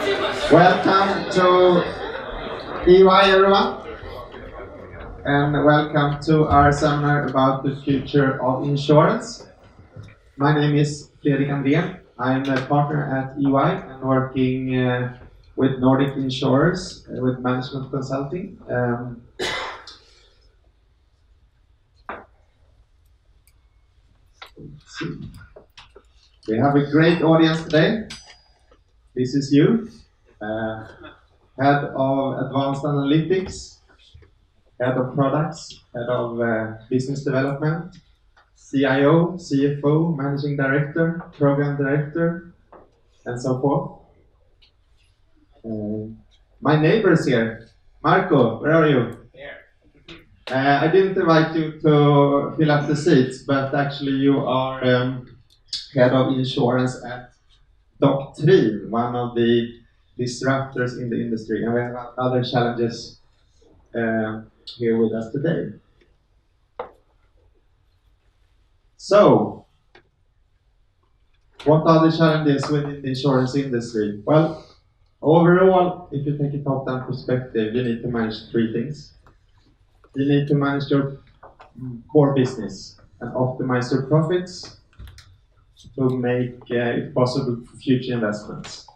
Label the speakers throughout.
Speaker 1: Welcome to EY, everyone, and welcome to our seminar about the future of insurance. My name is Fredrik Andrén. I'm a partner at EY and working with Nordic insurers with management consulting. We have a great audience today. This is you, Head of Advanced Analytics, Head of Products, Head of Business Development, CIO, CFO, Managing Director, Program Director, and so forth. My neighbors here. Marco, where are you?
Speaker 2: Here.
Speaker 1: I didn't invite you to fill up the seats, but actually you are Head of Insurance at Doctrine, one of the disruptors in the industry, and we have other challenges here with us today. So, what are the challenges within the insurance industry? Well, overall, if you take a top-down perspective, you need to manage three things. You need to manage your core business and optimize your profits to make it possible for future investments.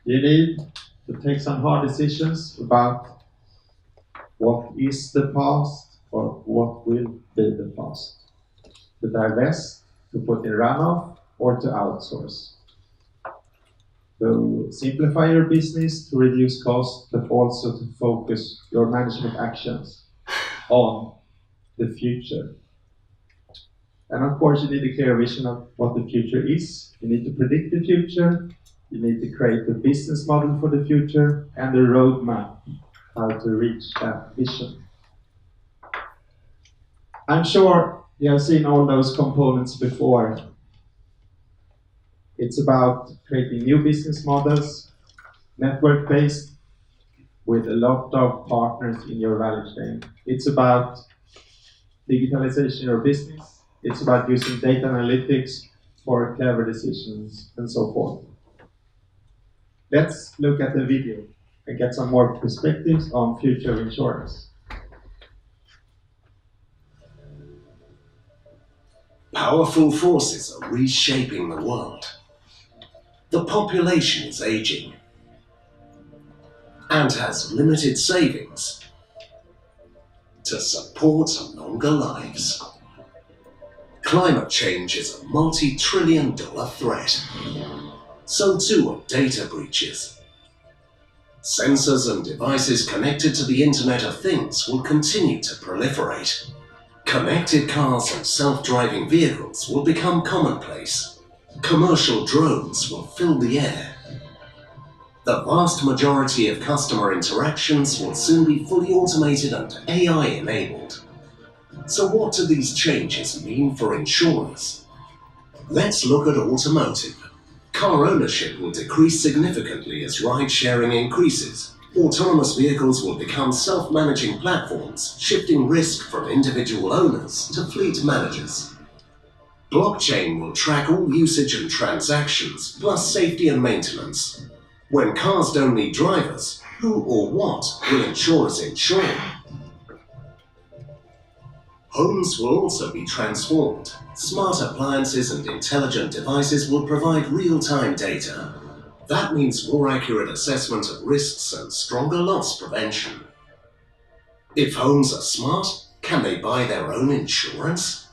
Speaker 1: You need to take some hard decisions about what is the past or what will be the past. To divest, to put in runoff, or to outsource. To simplify your business, to reduce costs, but also to focus your management actions on the future. And of course, you need a clear vision of what the future is. You need to predict the future. You need to create a business model for the future and a roadmap how to reach that vision. I'm sure you have seen all those components before. It's about creating new business models, network-based, with a lot of partners in your value chain. It's about digitalization of your business. It's about using data analytics for clever decisions and so forth. Let's look at the video and get some more perspectives on future of insurance.
Speaker 3: Powerful forces are reshaping the world. The population is aging and has limited savings to support longer lives. Climate change is a multi-trillion-dollar threat. So too are data breaches. Sensors and devices connected to the Internet of Things will continue to proliferate. Connected cars and self-driving vehicles will become commonplace. Commercial drones will fill the air. The vast majority of customer interactions will soon be fully automated and AI-enabled. So what do these changes mean for insurers? Let's look at automotive. Car ownership will decrease significantly as ride-sharing increases. Autonomous vehicles will become self-managing platforms, shifting risk from individual owners to fleet managers. Blockchain will track all usage and transactions, plus safety and maintenance. When cars don't need drivers, who or what will insurers insure? Homes will also be transformed. Smart appliances and intelligent devices will provide real-time data. That means more accurate assessment of risks and stronger loss prevention. If homes are smart, can they buy their own insurance?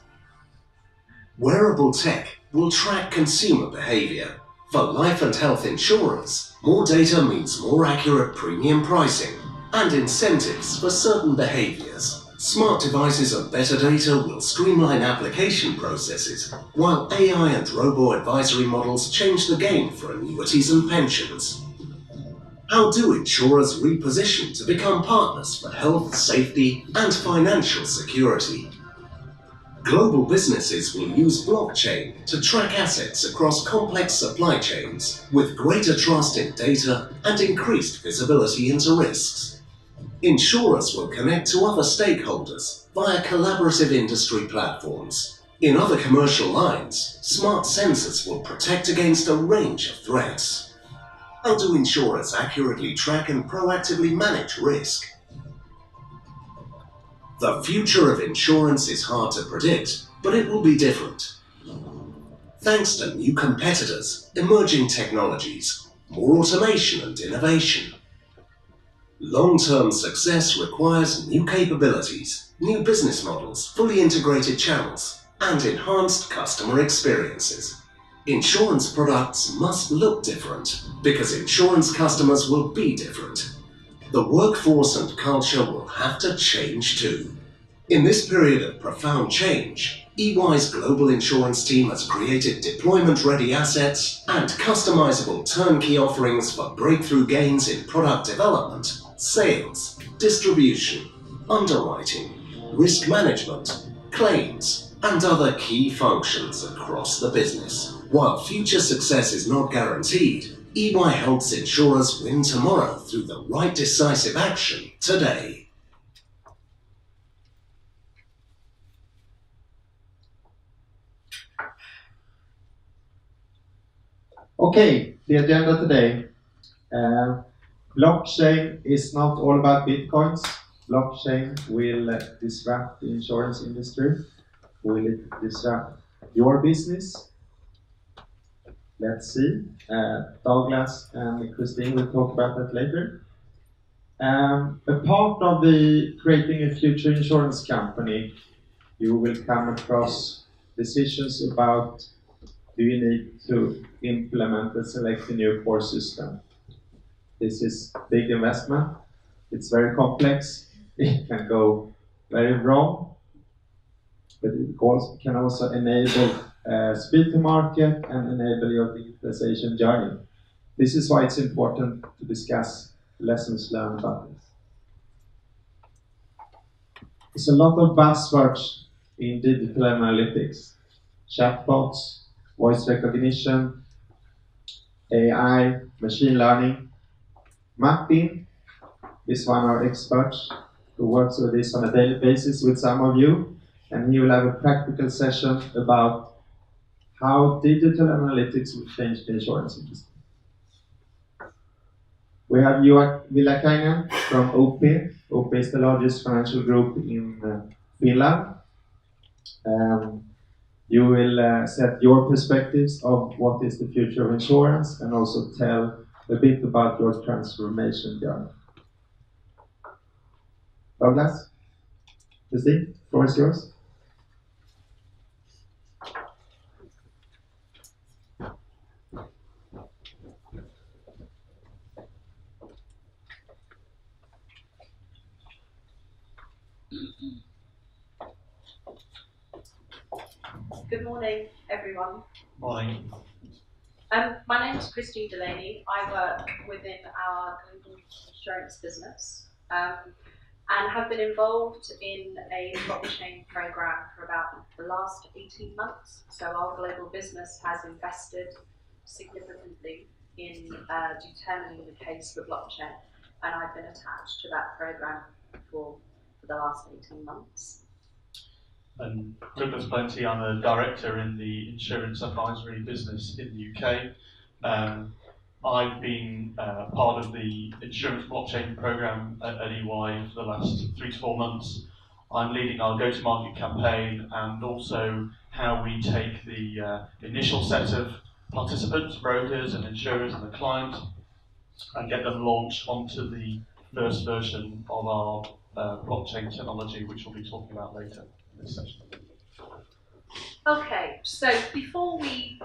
Speaker 3: Wearable tech will track consumer behavior. For life and health insurers, more data means more accurate premium pricing and incentives for certain behaviors. Smart devices and better data will streamline application processes, while AI and robo-advisory models change the game for annuities and pensions. How do insurers reposition to become partners for health, safety, and financial security? Global businesses will use blockchain to track assets across complex supply chains with greater trust in data and increased visibility into risks. Insurers will connect to other stakeholders via collaborative industry platforms. In other commercial lines, smart sensors will protect against a range of threats. How do insurers accurately track and proactively manage risk? The future of insurance is hard to predict, but it will be different. Thanks to new competitors, emerging technologies, more automation and innovation. Long-term success requires new capabilities, new business models, fully integrated channels, and enhanced customer experiences. Insurance products must look different, because insurance customers will be different. The workforce and culture will have to change too. In this period of profound change, EY's global insurance team has created deployment-ready assets and customizable turnkey offerings for breakthrough gains in product development, sales, distribution, underwriting, risk management, claims, and other key functions across the business. While future success is not guaranteed, EY helps insurers win tomorrow through the right decisive action today.
Speaker 1: Okay, the agenda today. Blockchain is not all about bitcoins. Blockchain will disrupt the insurance industry. Will it disrupt your business? Let's see. Douglas and Christine will talk about that later. A part of the creating a future insurance company, you will come across decisions about do you need to implement and select a new core system. This is big investment. It's very complex. It can go very wrong, but it can also enable speed to market and enable your digitalization journey. This is why it's important to discuss lessons learned about this. There's a lot of buzzwords in digital analytics. Chatbots, voice recognition, AI, machine learning. Martin is one of our experts who works with this on a daily basis with some of you, and he will have a practical session about how digital analytics will change the insurance industry. We have Juha Viljakainen from OP. OP is the largest financial group in Finland. You will set your perspectives of what is the future of insurance and also tell a bit about your transformation journey. Douglas, Christine, the floor is yours.
Speaker 2: Good morning, everyone.
Speaker 4: Morning.
Speaker 2: My name is Delany. I work within our global insurance business and have been involved in a blockchain program for about the last 18 months. So our global business has invested significantly in determining the case for blockchain, and I've been attached to that program for the last 18 months.
Speaker 4: And Douglas Plenty, I'm a director in the insurance advisory business in the UK. I've been part of the insurance blockchain program at EY for the last 3 to 4 months. I'm leading our go-to-market campaign and also how we take the initial set of participants, brokers and insurers and the client, and get them launched onto the first version of our blockchain technology, which we'll be talking about later in this session.
Speaker 2: Okay, so before we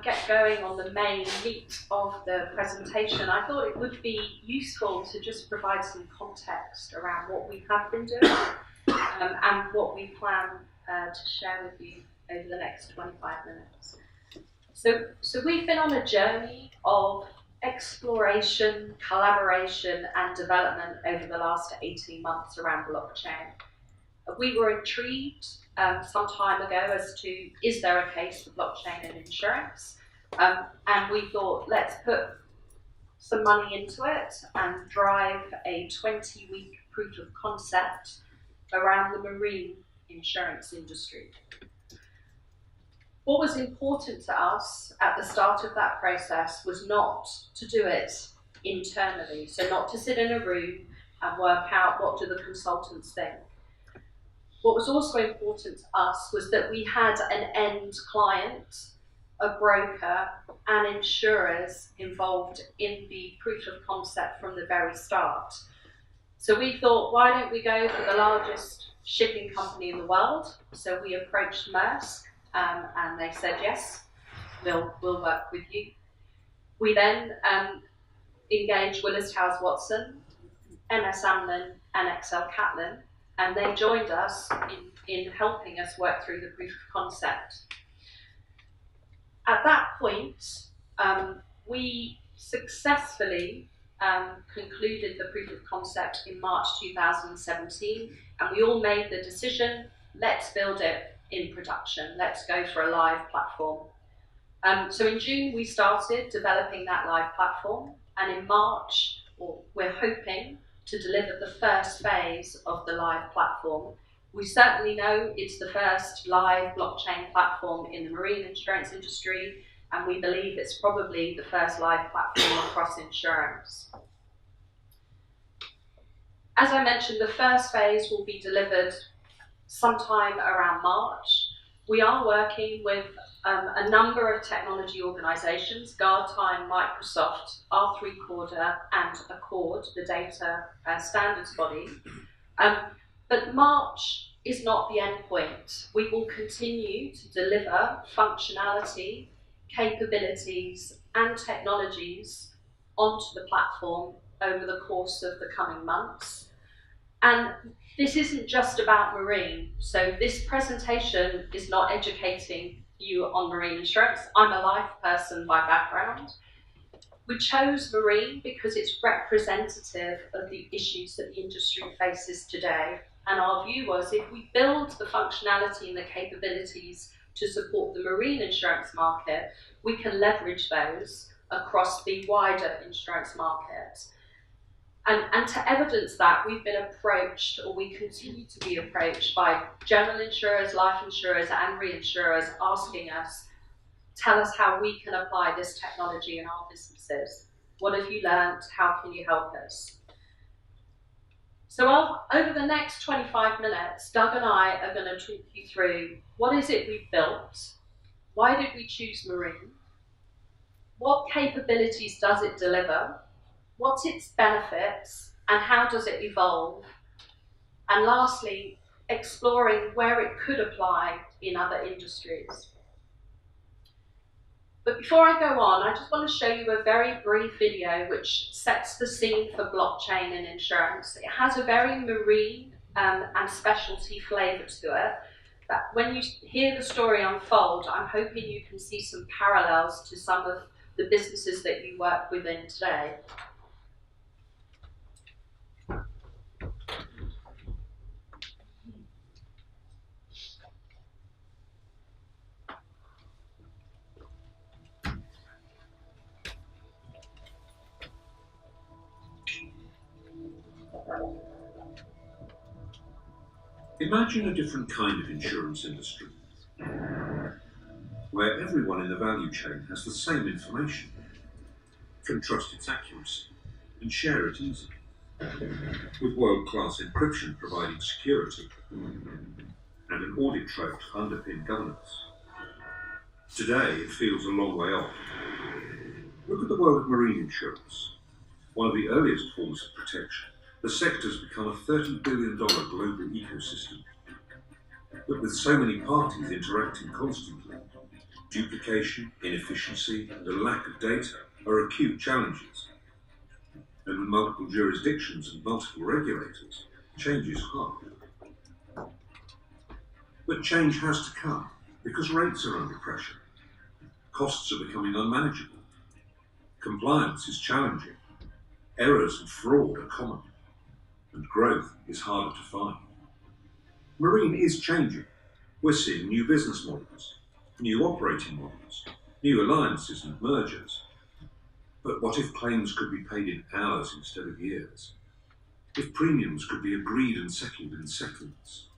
Speaker 2: get going on the main meat of the presentation, I thought it would be useful to just provide some context around what we have been doing and what we plan to share with you over the next 25 minutes. So we've been on a journey of exploration, collaboration and development over the last 18 months around blockchain. We were intrigued some time ago as to, is there a case for blockchain in insurance? And we thought, let's put some money into it and drive a 20-week proof of concept around the marine insurance industry. What was important to us at the start of that process was not to do it internally, so not to sit in a room and work out what do the consultants think. What was also important to us was that we had an end client, a broker, and insurers involved in the proof of concept from the very start. So we thought, why don't we go for the largest shipping company in the world? So we approached Maersk, and they said, yes, we'll work with you. We then engaged Willis Towers Watson, MS Amlin, and XL Catlin, and they joined us in helping us work through the proof of concept. At that point, we successfully concluded the proof of concept in March 2017, and we all made the decision, let's build it in production, let's go for a live platform. So in June, we started developing that live platform, and in March, we're hoping to deliver the first phase of the live platform. We certainly know it's the first live blockchain platform in the marine insurance industry, and we believe it's probably the first live platform across insurance. As I mentioned, the first phase will be delivered sometime around March. We are working with a number of technology organisations, Guardtime, Microsoft, R3Corda, and Accord, the data standards body. But March is not the end point. We will continue to deliver functionality, capabilities, and technologies onto the platform over the course of the coming months. And this isn't just about marine. So this presentation is not educating you on marine insurance. I'm a life person by background. We chose marine because it's representative of the issues that the industry faces today. And our view was, if we build the functionality and the capabilities to support the marine insurance market, we can leverage those across the wider insurance market. And to evidence that, we've been approached, or we continue to be approached, by general insurers, life insurers, and reinsurers asking us, tell us how we can apply this technology in our businesses. What have you learned? How can you help us? So over the next 25 minutes, Doug and I are going to talk you through what is it we've built, why did we choose marine, what capabilities does it deliver, what's its benefits, and how does it evolve? And lastly, exploring where it could apply in other industries. But before I go on, I just want to show you a very brief video which sets the scene for blockchain and insurance. It has a very marine and specialty flavour to it. But when you hear the story unfold, I'm hoping you can see some parallels to some of the businesses that you work within today.
Speaker 5: Imagine a different kind of insurance industry, where everyone in the value chain has the same information, can trust its accuracy, and share it easily, with world-class encryption providing security, and an audit trail to underpin governance. Today, it feels a long way off. Look at the world of marine insurance. One of the earliest forms of protection, the sector's become a $30 billion global ecosystem. But with so many parties interacting constantly, duplication, inefficiency, and a lack of data are acute challenges. And with multiple jurisdictions and multiple regulators, change is hard. But change has to come, because rates are under pressure. Costs are becoming unmanageable. Compliance is challenging. Errors and fraud are common. And growth is harder to find. Marine is changing. We're seeing new business models, new operating models, new alliances and mergers. But what if claims could be paid in hours instead of years? If premiums could be agreed and settled in seconds?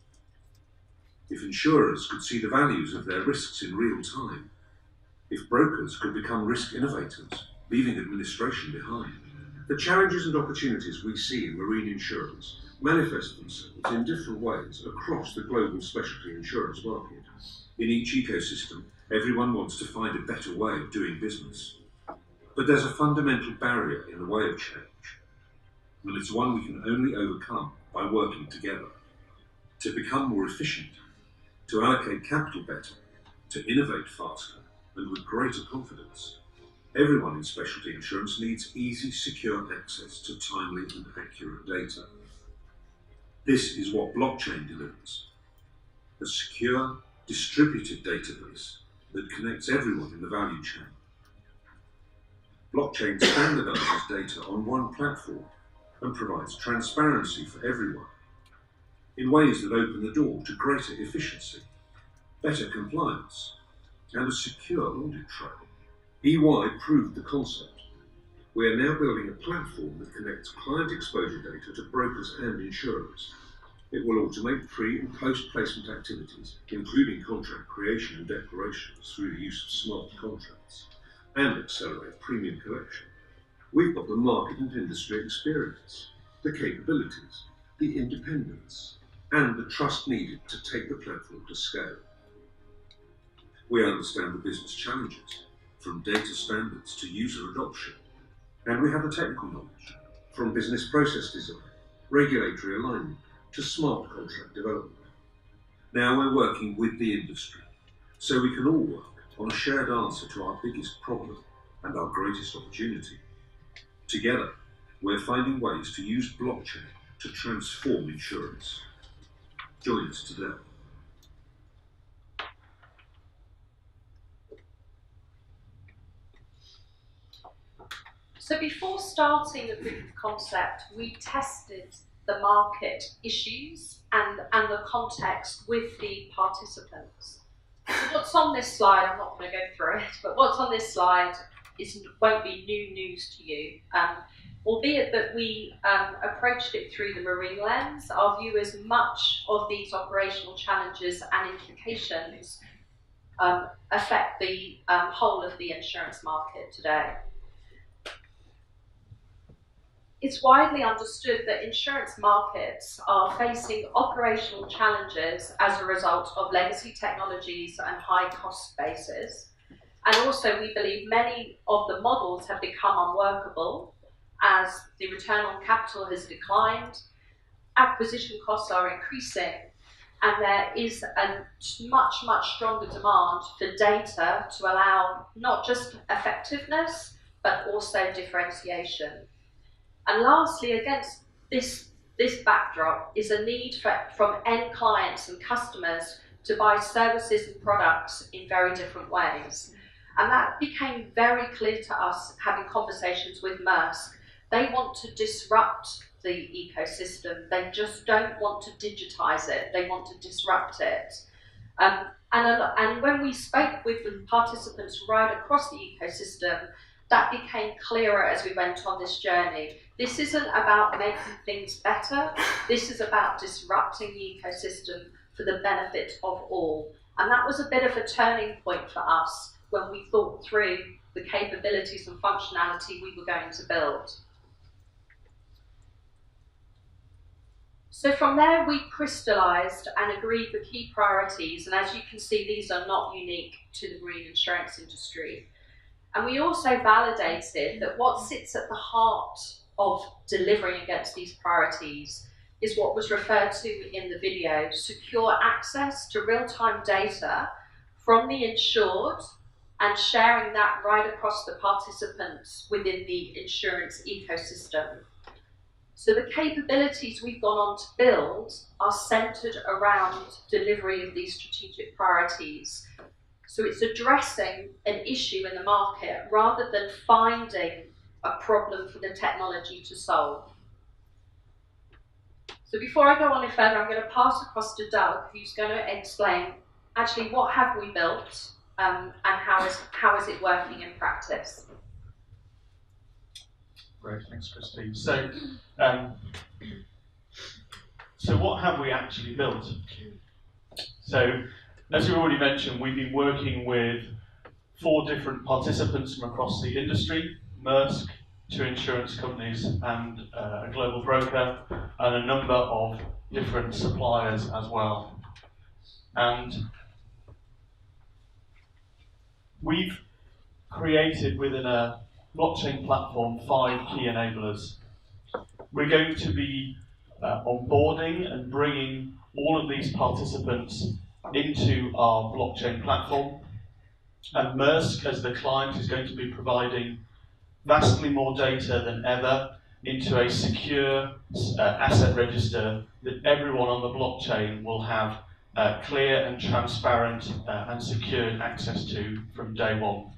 Speaker 5: if insurers could see the values of their risks in real time, if brokers could become risk innovators, leaving administration behind. The challenges and opportunities we see in marine insurance manifest themselves in different ways across the global specialty insurance market. In each ecosystem, everyone wants to find a better way of doing business. But there's a fundamental barrier in the way of change, and it's one we can only overcome by working together. To become more efficient, to allocate capital better, to innovate faster and with greater confidence. Everyone in specialty insurance needs easy, secure access to timely and accurate data. This is what blockchain delivers. A secure, distributed database that connects everyone in the value chain. Blockchain standardizes data on one platform and provides transparency for everyone in ways that open the door to greater efficiency, better compliance, and a secure audit trail. EY proved the concept. We are now building a platform that connects client exposure data to brokers and insurers. It will automate pre- and post-placement activities, including contract creation and declarations through the use of smart contracts, and accelerate premium collection. We've got the market and industry experience, the capabilities, the independence, and the trust needed to take the platform to scale. We understand the business challenges, from data standards to user adoption, and we have the technical knowledge, from business process design, regulatory alignment, to smart contract development. Now we're working with the industry, so we can all work on a shared answer to our biggest problem and our greatest opportunity. Together, we're finding ways to use blockchain to transform insurance. Join us today.
Speaker 2: So before starting the proof of concept, we tested the market issues and the context with the participants. So what's on this slide, I'm not going to go through it, but what's on this slide won't be new news to you. Albeit that we approached it through the marine lens, our view is much of these operational challenges and implications affect the whole of the insurance market today. It's widely understood that insurance markets are facing operational challenges as a result of legacy technologies and high cost bases. And also we believe many of the models have become unworkable as the return on capital has declined, acquisition costs are increasing, and there is a much, much stronger demand for data to allow not just effectiveness, but also differentiation. And lastly, against this backdrop is a need from end clients and customers to buy services and products in very different ways. And that became very clear to us having conversations with Maersk. They want to disrupt the ecosystem. They just don't want to digitize it. They want to disrupt it. And when we spoke with the participants right across the ecosystem, that became clearer as we went on this journey. This isn't about making things better. This is about disrupting the ecosystem for the benefit of all. And that was a bit of a turning point for us when we thought through the capabilities and functionality we were going to build. So from there, we crystallized and agreed the key priorities. And as you can see, these are not unique to the marine insurance industry. And we also validated that what sits at the heart of delivering against these priorities is what was referred to in the video: secure access to real-time data from the insured and sharing that right across the participants within the insurance ecosystem. So the capabilities we've gone on to build are centered around delivery of these strategic priorities. So it's addressing an issue in the market rather than finding a problem for the technology to solve. So before I go on any further, I'm going to pass across to Doug, who's going to explain actually what have we built and how is it working in practice.
Speaker 4: Great, thanks, Christine. So what have we actually built? So, as we already mentioned, we've been working with 4 different participants from across the industry: Maersk, 2 insurance companies, and a global broker, and a number of different suppliers as well. And we've created within a blockchain platform 5 key enablers. We're going to be onboarding and bringing all of these participants into our blockchain platform. And Maersk, as the client, is going to be providing vastly more data than ever into a secure asset register that everyone on the blockchain will have clear and transparent and secured access to from day one.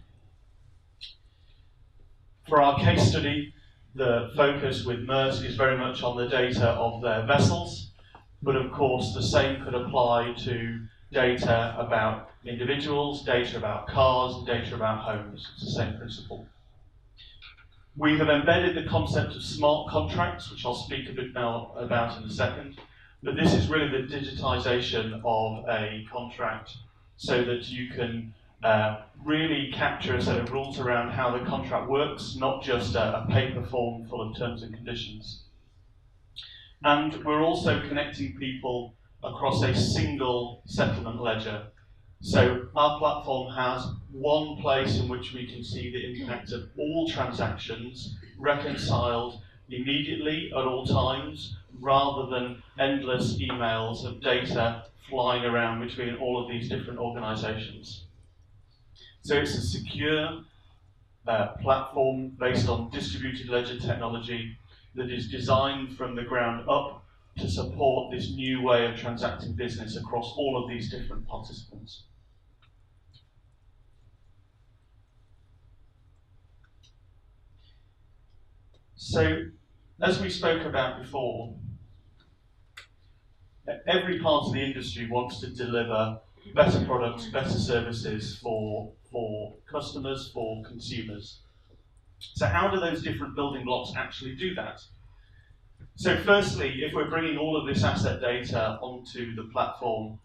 Speaker 4: For our case study, the focus with Maersk is very much on the data of their vessels, but of course the same could apply to data about individuals, data about cars, and data about homes. It's the same principle. We have embedded the concept of smart contracts, which I'll speak a bit now about in a second, but this is really the digitization of a contract so that you can really capture a set of rules around how the contract works, not just a paper form full of terms and conditions. And we're also connecting people across a single settlement ledger. So our platform has one place in which we can see the impact of all transactions reconciled immediately at all times, rather than endless emails of data flying around between all of these different organizations. So it's a secure platform based on distributed ledger technology that is designed from the ground up to support this new way of transacting business across all of these different participants. So, as we spoke about before, every part of the industry wants to deliver better products, better services for customers, for consumers. So how do those different building blocks actually do that? So firstly, if we're bringing all of this asset data onto the platform,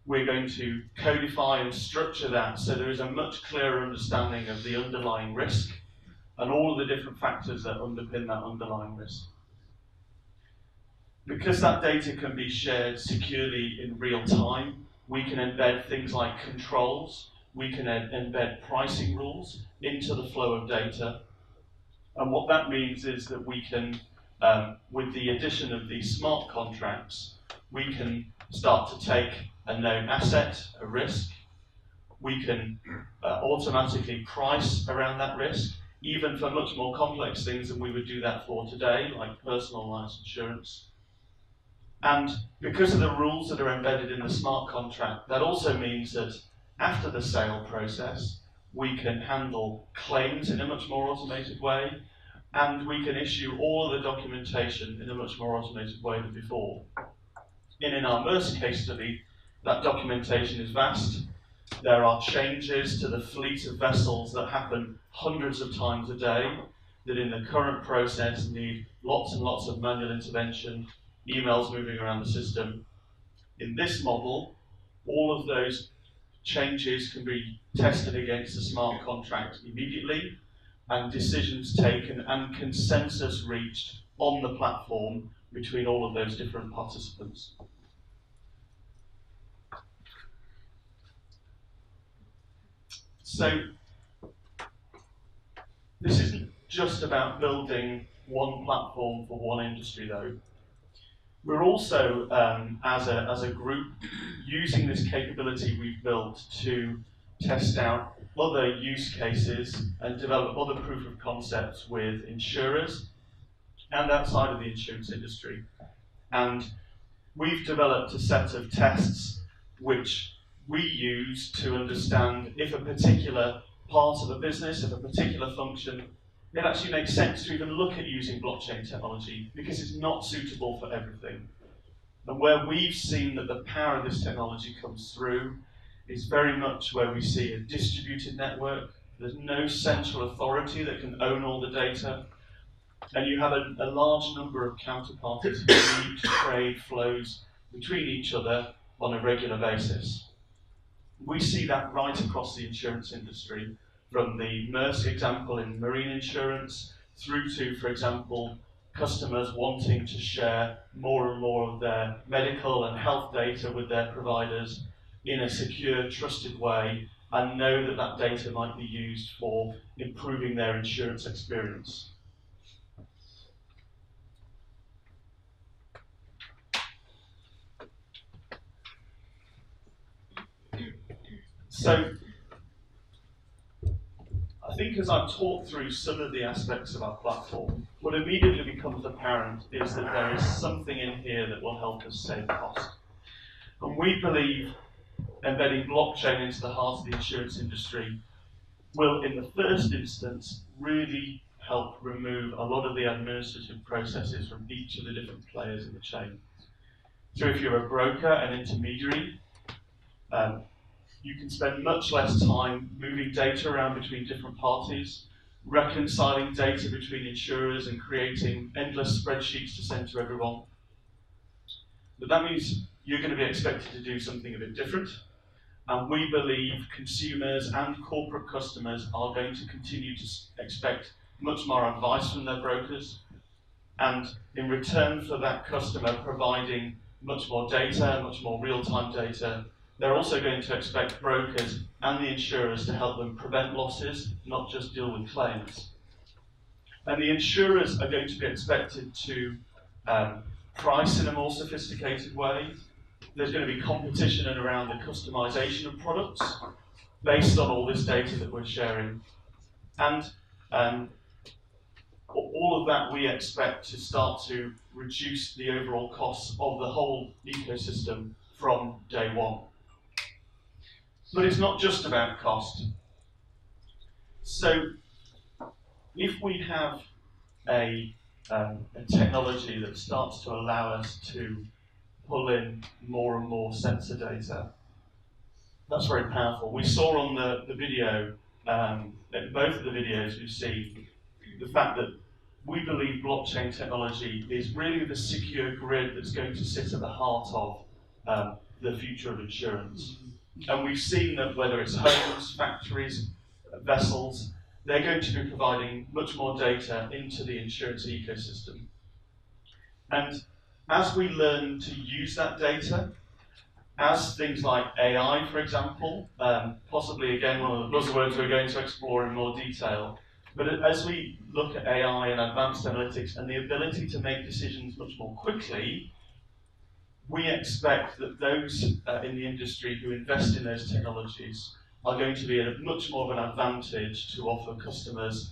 Speaker 4: we're going to codify and structure that so there is a much clearer understanding of the underlying risk and all of the different factors that underpin that underlying risk. Because that data can be shared securely in real time, we can embed things like controls, we can embed pricing rules into the flow of data. And what that means is that we can, with the addition of these smart contracts, we can start to take a known asset, a risk. We can automatically price around that risk, even for much more complex things than we would do that for today, like personal lines insurance. And because of the rules that are embedded in the smart contract, that also means that after the sale process, we can handle claims in a much more automated way, and we can issue all of the documentation in a much more automated way than before. In our Maersk case study, that documentation is vast. There are changes to the fleet of vessels that happen hundreds of times a day, that in the current process need lots and lots of manual intervention, emails moving around the system. In this model, all of those changes can be tested against the smart contract immediately, and decisions taken and consensus reached on the platform between all of those different participants. So, this isn't just about building one platform for one industry though. We're also, as a group, using this capability we've built to test out other use cases and develop other proof of concepts with insurers and outside of the insurance industry. And we've developed a set of tests which we use to understand if a particular part of a business, if a particular function, it actually makes sense to even look at using blockchain technology because it's not suitable for everything. And where we've seen that the power of this technology comes through is very much where we see a distributed network. There's no central authority that can own all the data. And you have a large number of counterparties who need to trade flows between each other on a regular basis. We see that right across the insurance industry, from the Maersk example in marine insurance through to, for example, customers wanting to share more and more of their medical and health data with their providers in a secure, trusted way, and know that that data might be used for improving their insurance experience. So, I think as I've talked through some of the aspects of our platform, what immediately becomes apparent is that there is something in here that will help us save cost. And we believe embedding blockchain into the heart of the insurance industry will, in the first instance, really help remove a lot of the administrative processes from each of the different players in the chain. So if you're a broker, an intermediary, you can spend much less time moving data around between different parties, reconciling data between insurers and creating endless spreadsheets to send to everyone. But that means you're going to be expected to do something a bit different. And we believe consumers and corporate customers are going to continue to expect much more advice from their brokers. And in return for that customer providing much more data, much more real-time data, they're also going to expect brokers and the insurers to help them prevent losses, not just deal with claims. And the insurers are going to be expected to price in a more sophisticated way. There's going to be competition around the customization of products based on all this data that we're sharing. And all of that we expect to start to reduce the overall costs of the whole ecosystem from day one. But it's not just about cost. So if we have a technology that starts to allow us to pull in more and more sensor data, that's very powerful. We saw on the video, in both of the videos you see, the fact that we believe blockchain technology is really the secure grid that's going to sit at the heart of the future of insurance. And we've seen that whether it's homes, factories, vessels, they're going to be providing much more data into the insurance ecosystem. And as we learn to use that data, as things like AI, for example, possibly again one of the buzzwords we're going to explore in more detail, but as we look at AI and advanced analytics and the ability to make decisions much more quickly, we expect that those in the industry who invest in those technologies are going to be at much more of an advantage to offer customers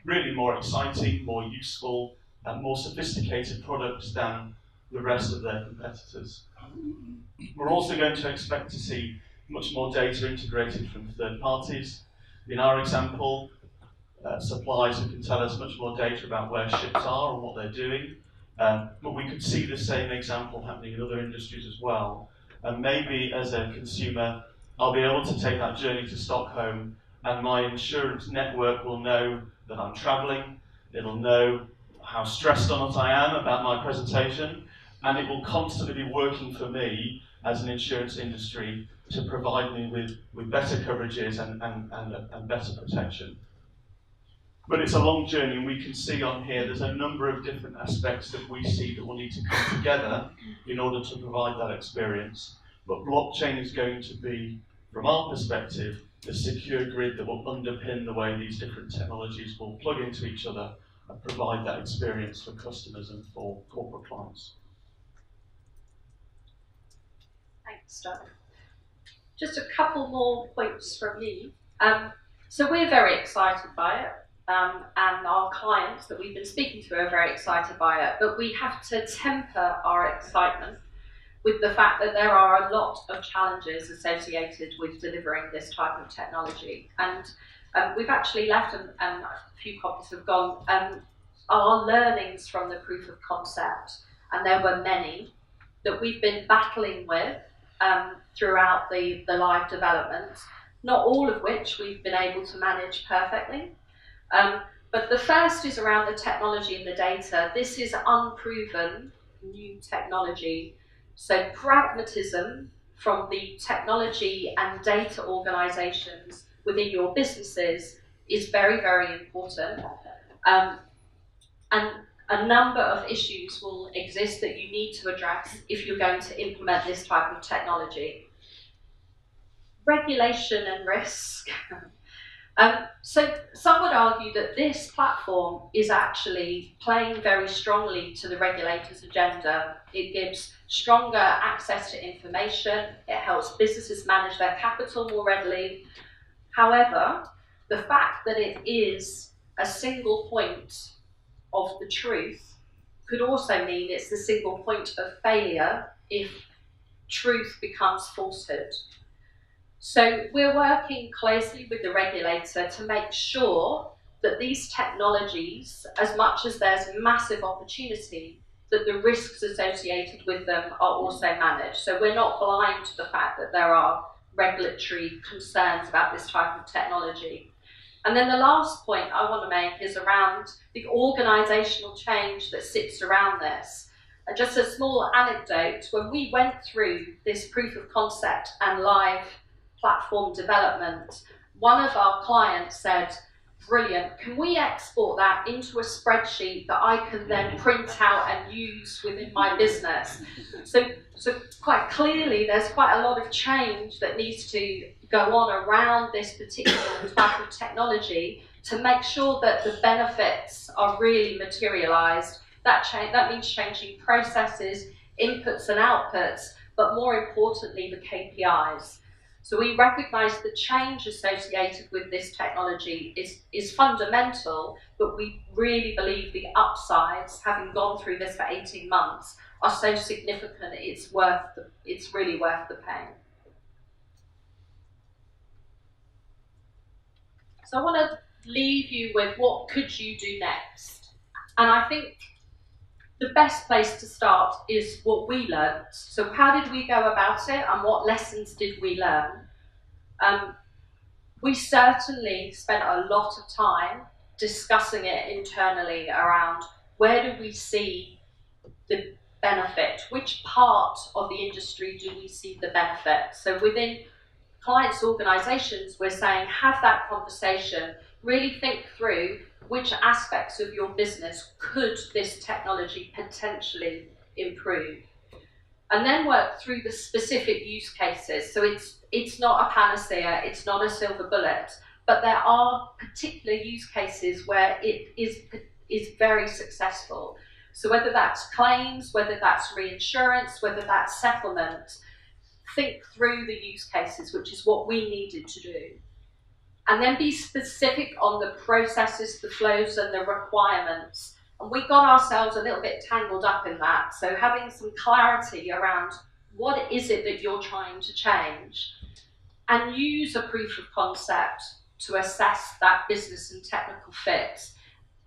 Speaker 4: really more exciting, more useful, and more sophisticated products than the rest of their competitors. We're also going to expect to see much more data integrated from third parties. In our example, suppliers who can tell us much more data about where ships are and what they're doing. But we could see the same example happening in other industries as well. And maybe as a consumer, I'll be able to take that journey to Stockholm and my insurance network will know that I'm traveling. It'll know how stressed or not I am about my presentation. And it will constantly be working for me as an insurance industry to provide me with better coverages and better protection. But it's a long journey, and we can see on here there's a number of different aspects that we see that will need to come together in order to provide that experience. But blockchain is going to be, from our perspective, the secure grid that will underpin the way these different technologies will plug into each other and provide that experience for customers and for corporate clients.
Speaker 2: Thanks, Doug. Just a couple more points from me. So we're very excited by it. And our clients that we've been speaking to are very excited by it, but we have to temper our excitement with the fact that there are a lot of challenges associated with delivering this type of technology. And we've actually left, and a few copies have gone, our learnings from the proof of concept, and there were many, that we've been battling with throughout the live development, not all of which we've been able to manage perfectly. But the first is around the technology and the data. This is unproven new technology So pragmatism from the technology and data organizations within your businesses is very, very important. And a number of issues will exist that you need to address if you're going to implement this type of technology. Regulation and risk. So some would argue that this platform is actually playing very strongly to the regulator's agenda. It gives stronger access to information. It helps businesses manage their capital more readily. However, the fact that it is a single point of the truth could also mean it's the single point of failure if truth becomes falsehood. So we're working closely with the regulator to make sure that these technologies, as much as there's massive opportunity, that the risks associated with them are also managed. So we're not blind to the fact that there are regulatory concerns about this type of technology. And then the last point I want to make is around the organisational change that sits around this. And just a small anecdote, when we went through this proof of concept and live platform development, one of our clients said, brilliant, can we export that into a spreadsheet that I can then print out and use within my business? So quite clearly there's quite a lot of change that needs to go on around this particular type of technology to make sure that the benefits are really materialised. That means changing processes, inputs and outputs, but more importantly the KPIs. So we recognise the change associated with this technology is fundamental, but we really believe the upsides, having gone through this for 18 months, are so significant it's really worth the pain. So I want to leave you with what could you do next? And I think the best place to start is what we learned. So how did we go about it and what lessons did we learn? We certainly spent a lot of time discussing it internally around where do we see the benefit, which part of the industry do we see the benefit. So within clients' organisations, we're saying have that conversation, really think through which aspects of your business could this technology potentially improve. And then work through the specific use cases. So it's not a panacea, it's not a silver bullet, but there are particular use cases where it is very successful. So whether that's claims, whether that's reinsurance, whether that's settlement, think through the use cases, which is what we needed to do. And then be specific on the processes, the flows and the requirements. And we got ourselves a little bit tangled up in that. So having some clarity around what is it that you're trying to change, and use a proof of concept to assess that business and technical fit,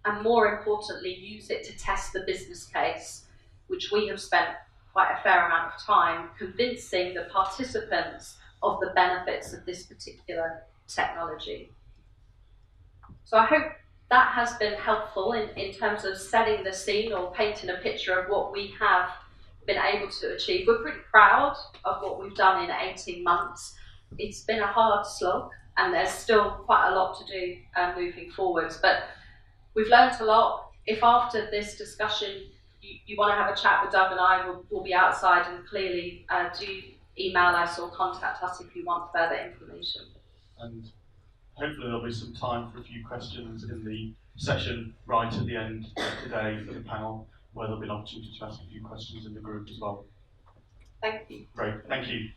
Speaker 2: and more importantly, use it to test the business case, which we have spent quite a fair amount of time convincing the participants of the benefits of this particular technology. So I hope that has been helpful in terms of setting the scene or painting a picture of what we have been able to achieve. We're pretty proud of what we've done in 18 months. It's been a hard slog and there's still quite a lot to do moving forwards, but we've learned a lot. If after this discussion you want to have a chat with Doug and I, we'll be outside, and clearly do email us or contact us if you want further information.
Speaker 4: And hopefully there'll be some time for a few questions in the session right at the end of today for the panel, where there'll be an opportunity to ask a few questions in the group as well.
Speaker 2: Thank you.
Speaker 4: Great, thank you.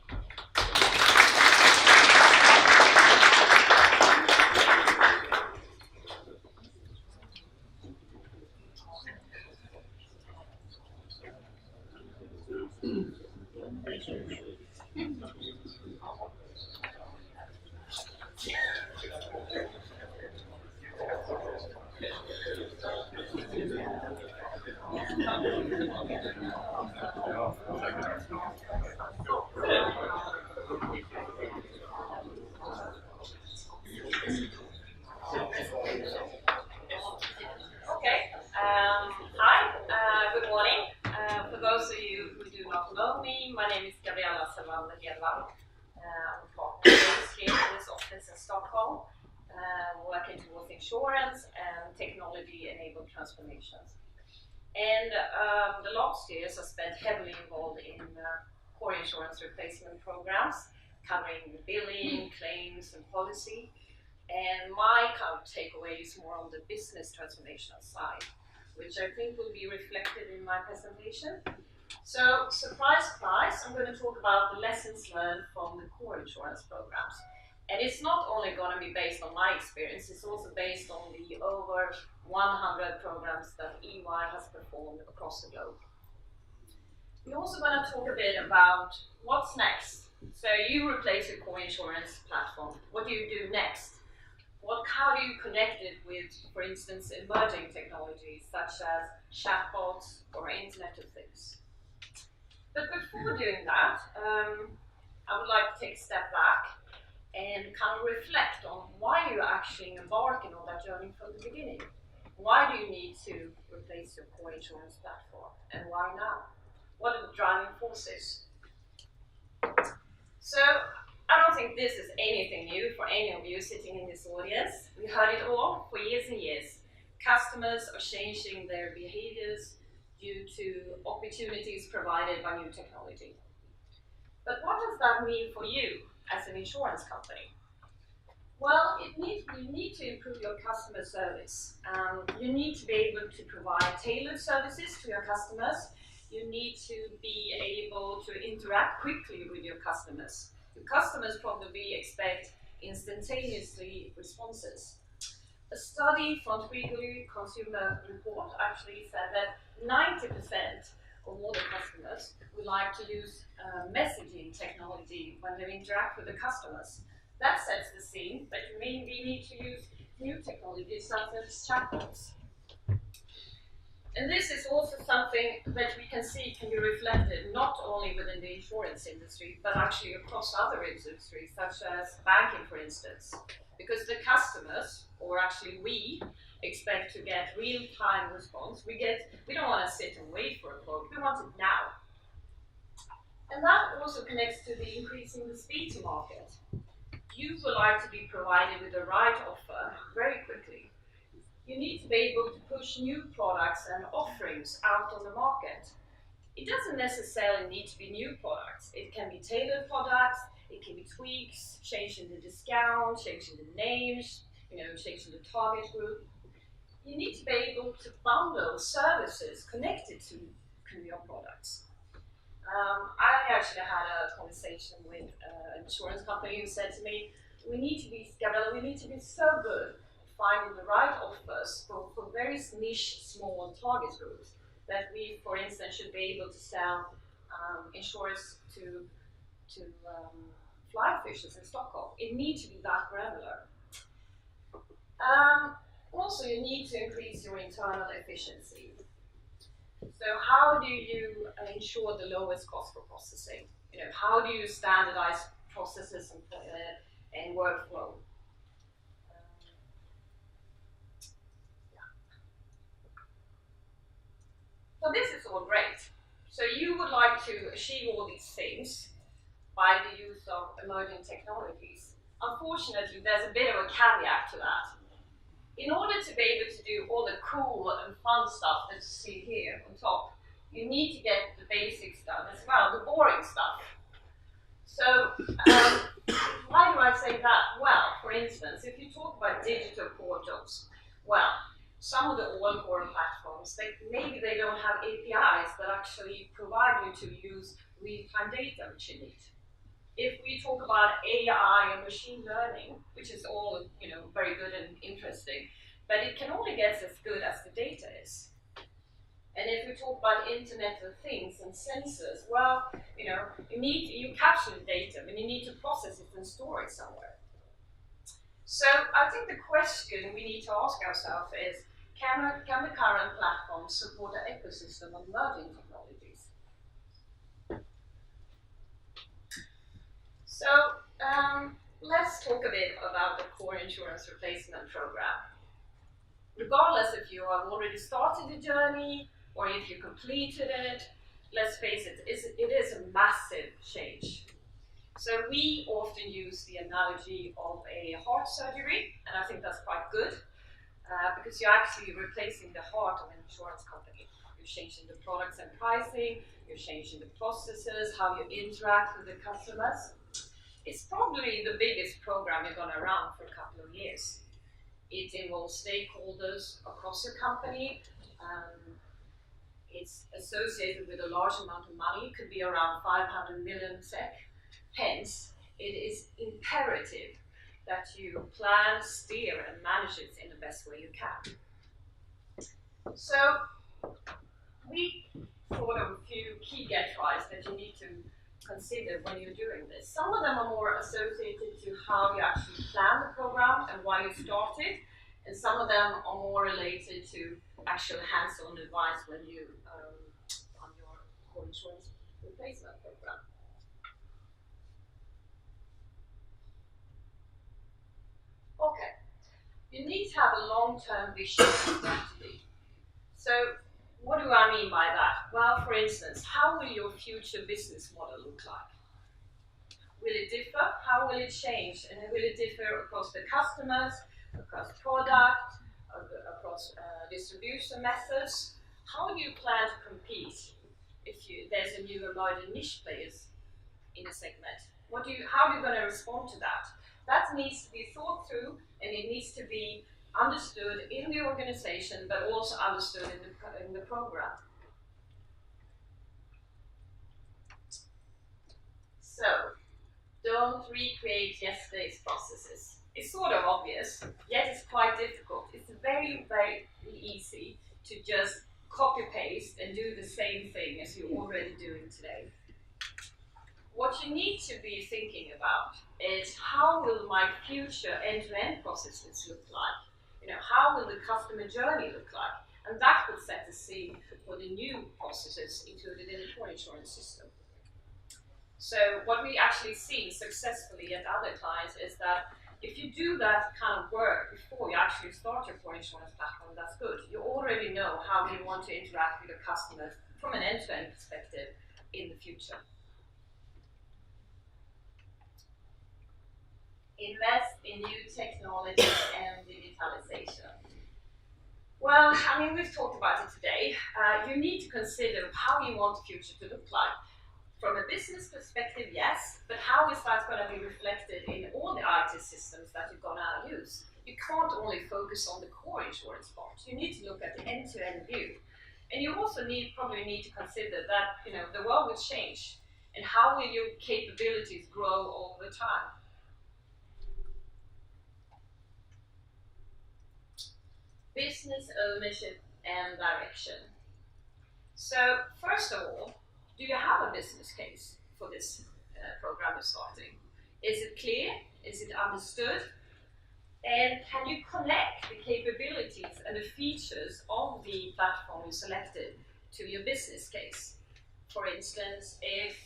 Speaker 6: Hi, good morning. For those of you who do not know me,
Speaker 2: insurance and technology-enabled transformations. And the last years I spent heavily involved in core insurance replacement programs covering billing, claims and policy. And my kind of takeaway is more on the business transformational side, which I think will be reflected in my presentation. So, surprise, surprise, I'm going to talk about the lessons learned from the core insurance programs. And it's not only going to be based on my experience, it's also based on the over 100 programs that EY has performed across the globe. We're also going to talk a bit about what's next. So you replace your core insurance platform. What do you do next? How do you connect it with, for instance, emerging technologies such as chatbots or Internet of Things? But before doing that, I would like to take a step back and kind of reflect on why you're actually embarking on that journey from the beginning. Why do you need to replace your core insurance platform, and why now? What are the driving forces? So, I don't think this is anything new for any of you sitting in this audience. We heard it all for years and years. Customers are changing their behaviors due to opportunities provided by new technology. But what does that mean for you as an insurance company? Well, you need to improve your customer service. You need to be able to provide tailored services to your customers. You need to be able to interact quickly with your customers. Your customers probably expect instantaneously responses. A study from Fredrik Consumer Report actually said that 90% of all the customers would like to use messaging technology when they interact with the customers. That sets the scene, but you maybe need to use new technologies such as chatbots. And this is also something that we can see can be reflected not only within the insurance industry, but actually across other industries, such as banking, for instance. Because the customers, or actually we, expect to get real-time response. We don't want to sit and wait for a quote, we want it now. And that also connects to the increasing the speed to market. You would like to be provided with the right offer very quickly. You need to be able to push new products and offerings out on the market. It doesn't necessarily need to be new products. It can be tailored products, it can be tweaks, changing the discount, changing the names, changing the target group. You need to be able to bundle services connected to your products. I actually had a conversation with an insurance company who said to me, Gabriella, we need to be so good at finding the right offers for very niche, small target groups that we, for instance, should be able to sell insurance to fly fishers in Stockholm. It needs to be that granular. Also, you need to increase your internal efficiency. So how do you ensure the lowest cost for processing? How do you standardize processes and workflow? So this is all great. So you would like to achieve all these things by the use of emerging technologies. Unfortunately, there's a bit of a caveat to that. In order to be able to do all the cool and fun stuff that you see here on top, you need to get the basics done as well, the boring stuff. So, why do I say that? Well, for instance, if you talk about digital portals, well, some of the old core platforms, maybe they don't have APIs that actually provide you to use real-time data which you need. If we talk about AI and machine learning, which is all very good and interesting, but it can only get as good as the data is. And if we talk about Internet of Things and sensors, well, you capture the data, but you need to process it and store it somewhere. So I think the question we need to ask ourselves is, can the current platform support an ecosystem of emerging technologies? So let's talk a bit about the core insurance replacement program. Regardless if you have already started the journey or if you completed it, let's face it, it is a massive change. So we often use the analogy of a heart surgery, and I think that's quite good. because you're actually replacing the heart of an insurance company. You're changing the products and pricing, you're changing the processes, how you interact with the customers. It's probably the biggest program you're going to run for a couple of years. It involves stakeholders across your company. It's associated with a large amount of money. It could be around 500 million SEK. Hence, it is imperative that you plan, steer, and manage it in the best way you can. So, we thought of a few key get-rights that you need to consider when you're doing this. Some of them are more associated to how you actually plan the program and why you started, and some of them are more related to actual hands-on advice when you run your core insurance replacement program. Okay, you need to have a long-term vision and strategy. So, what do I mean by that? Well, for instance, how will your future business model look like? Will it differ? How will it change? And will it differ across the customers, across product, across distribution methods? How do you plan to compete if there's a new emerging niche players in a segment? How are you going to respond to that? That needs to be thought through, and it needs to be understood in the organization, but also understood in the program. So, don't recreate yesterday's processes. It's sort of obvious, yet it's quite difficult. It's very, very easy to just copy-paste and do the same thing as you're already doing today. What you need to be thinking about is, how will my future end-to-end processes look like? How will the customer journey look like? And that will set the scene for the new processes included in the core insurance system. So what we actually see successfully at other clients is that if you do that kind of work before you actually start your core insurance platform, that's good. You already know how you want to interact with your customers from an end-to-end perspective in the future. Invest in new technologies and digitalization. Well, we've talked about it today. You need to consider how you want the future to look like. From a business perspective, yes, but how is that going to be reflected in all the IT systems that you're going to use? You can't only focus on the core insurance part. You need to look at the end-to-end view. And you also probably need to consider that the world will change, and how will your capabilities grow over time? Business ownership and direction. So, first of all, do you have a business case for this program you're starting? Is it clear? Is it understood? And can you connect the capabilities and the features of the platform you selected to your business case? For instance, if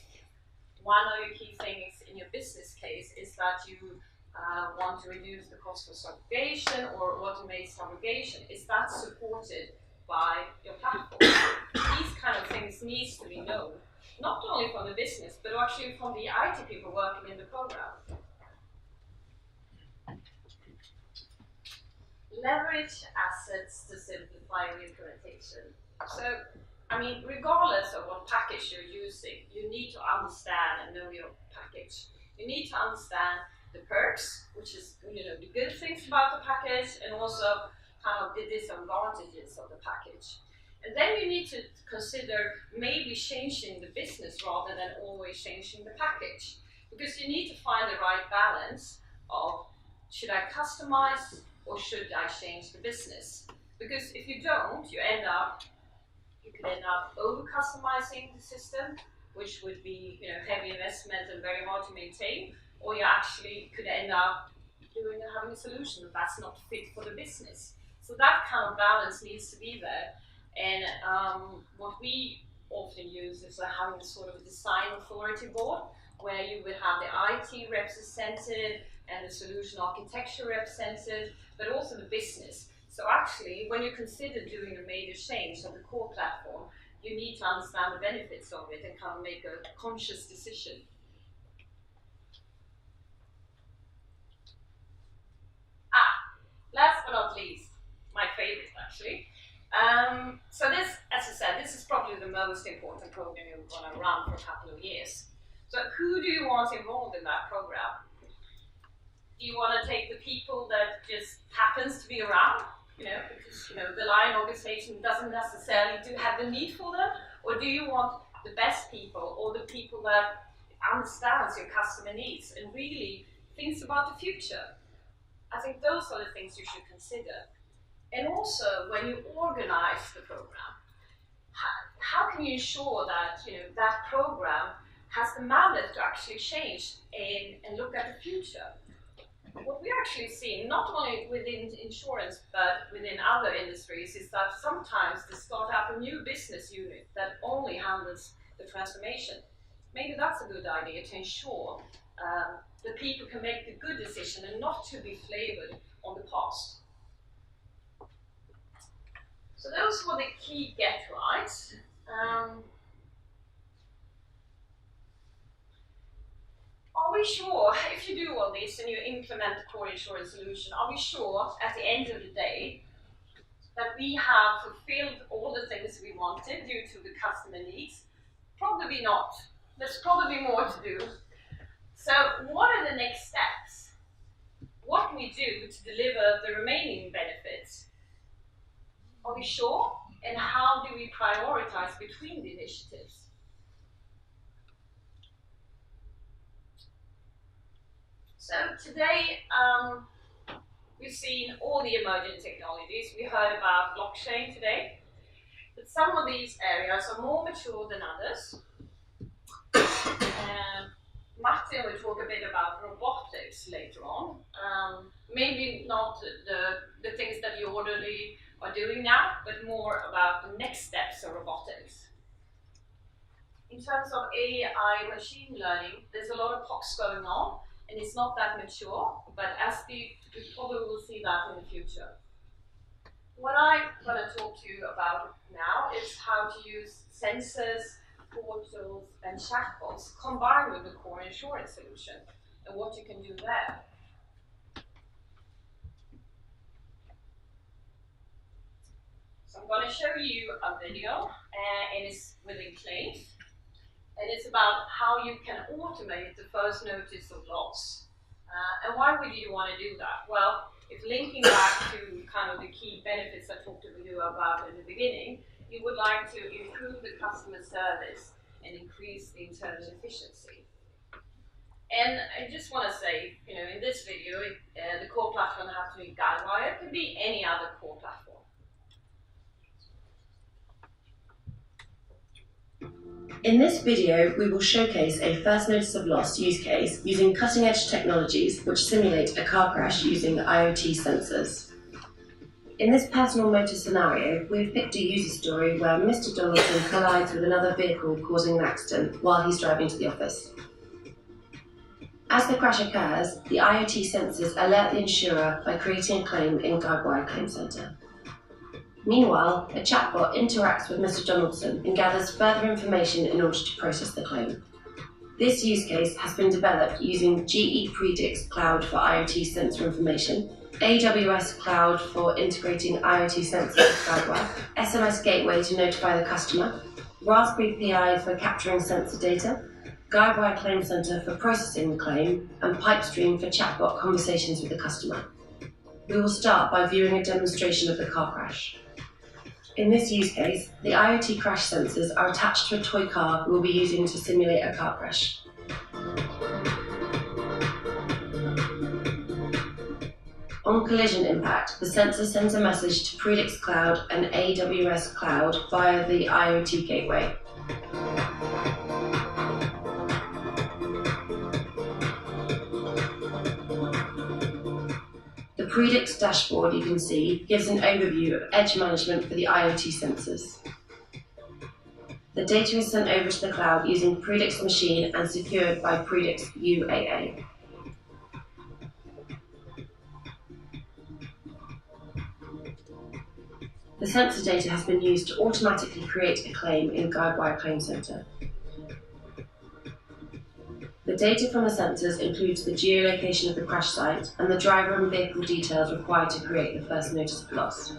Speaker 2: one of your key things in your business case is that you want to reduce the cost of subrogation or automate subrogation, is that supported by your platform? These kind of things needs to be known, not only from the business, but actually from the IT people working in the program. Leverage assets to simplify your implementation. So, regardless of what package you're using, you need to understand and know your package. You need to understand the perks, which is the good things about the package, and also kind of the disadvantages of the package. And then you need to consider maybe changing the business rather than always changing the package, because you need to find the right balance of, should I customize or should I change the business? Because if you don't, you could end up over customizing the system, which would be heavy investment and very hard to maintain, or you actually could end up having a solution that's not fit for the business. So that kind of balance needs to be there. And what we often use is having a sort of a design authority board, where you would have the IT represented and the solution architecture represented, but also the business. So actually, when you consider doing a major change of the core platform, you need to understand the benefits of it and kind of make a conscious decision. Last but not least,
Speaker 6: my favorite actually. So this, as I said, this is probably the most important program you're going to run for a couple of years. So who do you want involved in that program? Do you want to take the people that just happens to be around, because the line organization doesn't necessarily have the need for them, or do you want the best people, or the people that understands your customer needs and really thinks about the future? I think those are the things you should consider. And also, when you organize the program, how can you ensure that that program has the mandate to actually change and look at the future? What we're actually seeing, not only within insurance but within other industries, is that sometimes they start up a new business unit that only handles the transformation. Maybe that's a good idea to ensure that people can make the good decision and not to be flavored on the past. So those were the key get-rights. Are we sure, if you do all this and you implement the core insurance solution, are we sure at the end of the day that we have fulfilled all the things we wanted due to the customer needs? Probably not. There's probably more to do. So what are the next steps? What can we do to deliver the remaining benefits? Are we sure? And how do we prioritize between the initiatives? So today, we've seen all the emerging technologies. We heard about blockchain today, but some of these areas are more mature than others. Martin will talk a bit about robotics later on. Maybe not the things that you already are doing now, but more about the next steps of robotics. In terms of AI machine learning, there's a lot of talks going on, and it's not that mature, but we probably will see that in the future. What I'm going to talk to you about now is how to use sensors, portals, and chatbots combined with the core insurance solution, and what you can do there. So I'm going to show you a video, and it's within claims. And it's about how you can automate the first notice of loss. And why would you want to do that? Well, if linking back to kind of the key benefits I talked to you about in the beginning, you would like to improve the customer service and increase the internal efficiency. And I just want to say, in this video, the core platform has to be Guidewire. It can be any other core platform.
Speaker 7: In this video, we will showcase a first notice of loss use case using cutting-edge technologies which simulate a car crash using IoT sensors. In this personal motor scenario, we've picked a user story where Mr. Donaldson collides with another vehicle causing an accident while he's driving to the office. As the crash occurs, the IoT sensors alert the insurer by creating a claim in Guidewire Claim Center. Meanwhile, a chatbot interacts with Mr. Donaldson and gathers further information in order to process the claim. This use case has been developed using GE Predix Cloud for IoT sensor information, AWS Cloud for integrating IoT sensors with Guidewire, SMS Gateway to notify the customer, Raspberry Pi for capturing sensor data, Guidewire Claim Center for processing the claim, and Pipestream for chatbot conversations with the customer. We will start by viewing a demonstration of the car crash. In this use case, the IoT crash sensors are attached to a toy car we will be using to simulate a car crash. On collision impact, the sensor sends a message to Predix Cloud and AWS Cloud via the IoT gateway. The Predix dashboard you can see gives an overview of edge management for the IoT sensors. The data is sent over to the cloud using Predix Machine and secured by Predix UAA. The sensor data has been used to automatically create a claim in Guidewire Claim Center. The The data from the sensors includes the geolocation of the crash site and the driver and vehicle details required to create the first notice of loss.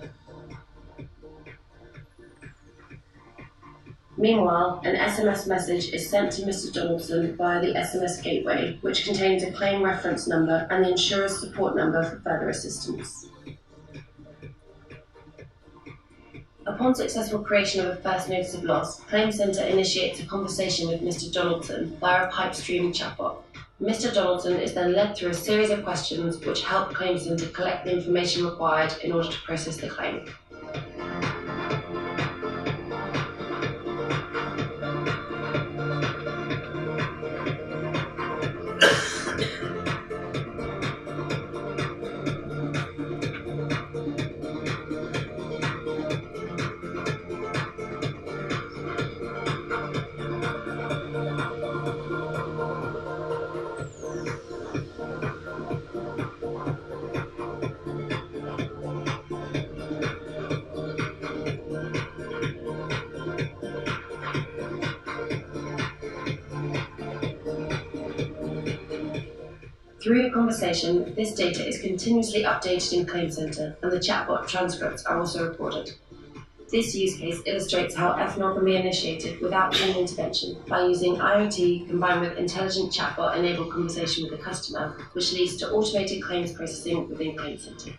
Speaker 7: Meanwhile, an SMS message is sent to Mr. Donaldson via the SMS gateway, which contains a claim reference number and the insurer's support number for further assistance. Upon successful creation of a first notice of loss, Claim Centre initiates a conversation with Mr. Donaldson via a pipe stream chatbot. Mr. Donaldson is then led through a series of questions which help Claim Centre collect the information required in order to process the claim. Through the conversation, this data is continuously updated in Claim Centre, and the chatbot transcripts are also recorded. This use case illustrates how ethanol can be initiated without human intervention by using IoT combined with intelligent chatbot-enabled conversation with the customer, which leads to automated claims processing within Claim Centre.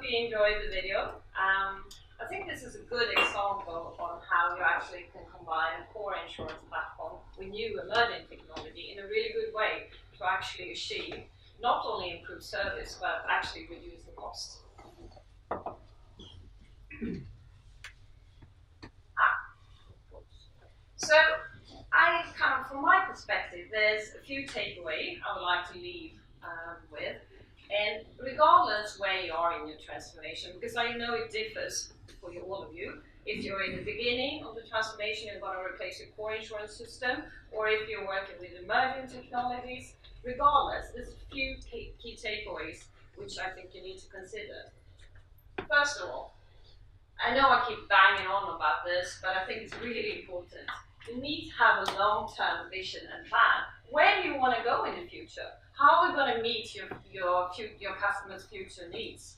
Speaker 6: You enjoyed the video. I think this is a good example on how you actually can combine a core insurance platform with new emerging technology in a really good way to actually achieve not only improve service but actually reduce the cost. So from my perspective, there's a few takeaways I would like to leave with. And regardless where you are in your transformation, because I know it differs for all of you, if you're in the beginning of the transformation and going to replace your core insurance system, or if you're working with emerging technologies, regardless, there's a few key takeaways which I think you need to consider. First of all, I know I keep banging on about this, but I think it's really important. You need to have a long-term vision and plan. Where do you want to go in the future? How are we going to meet your customers' future needs?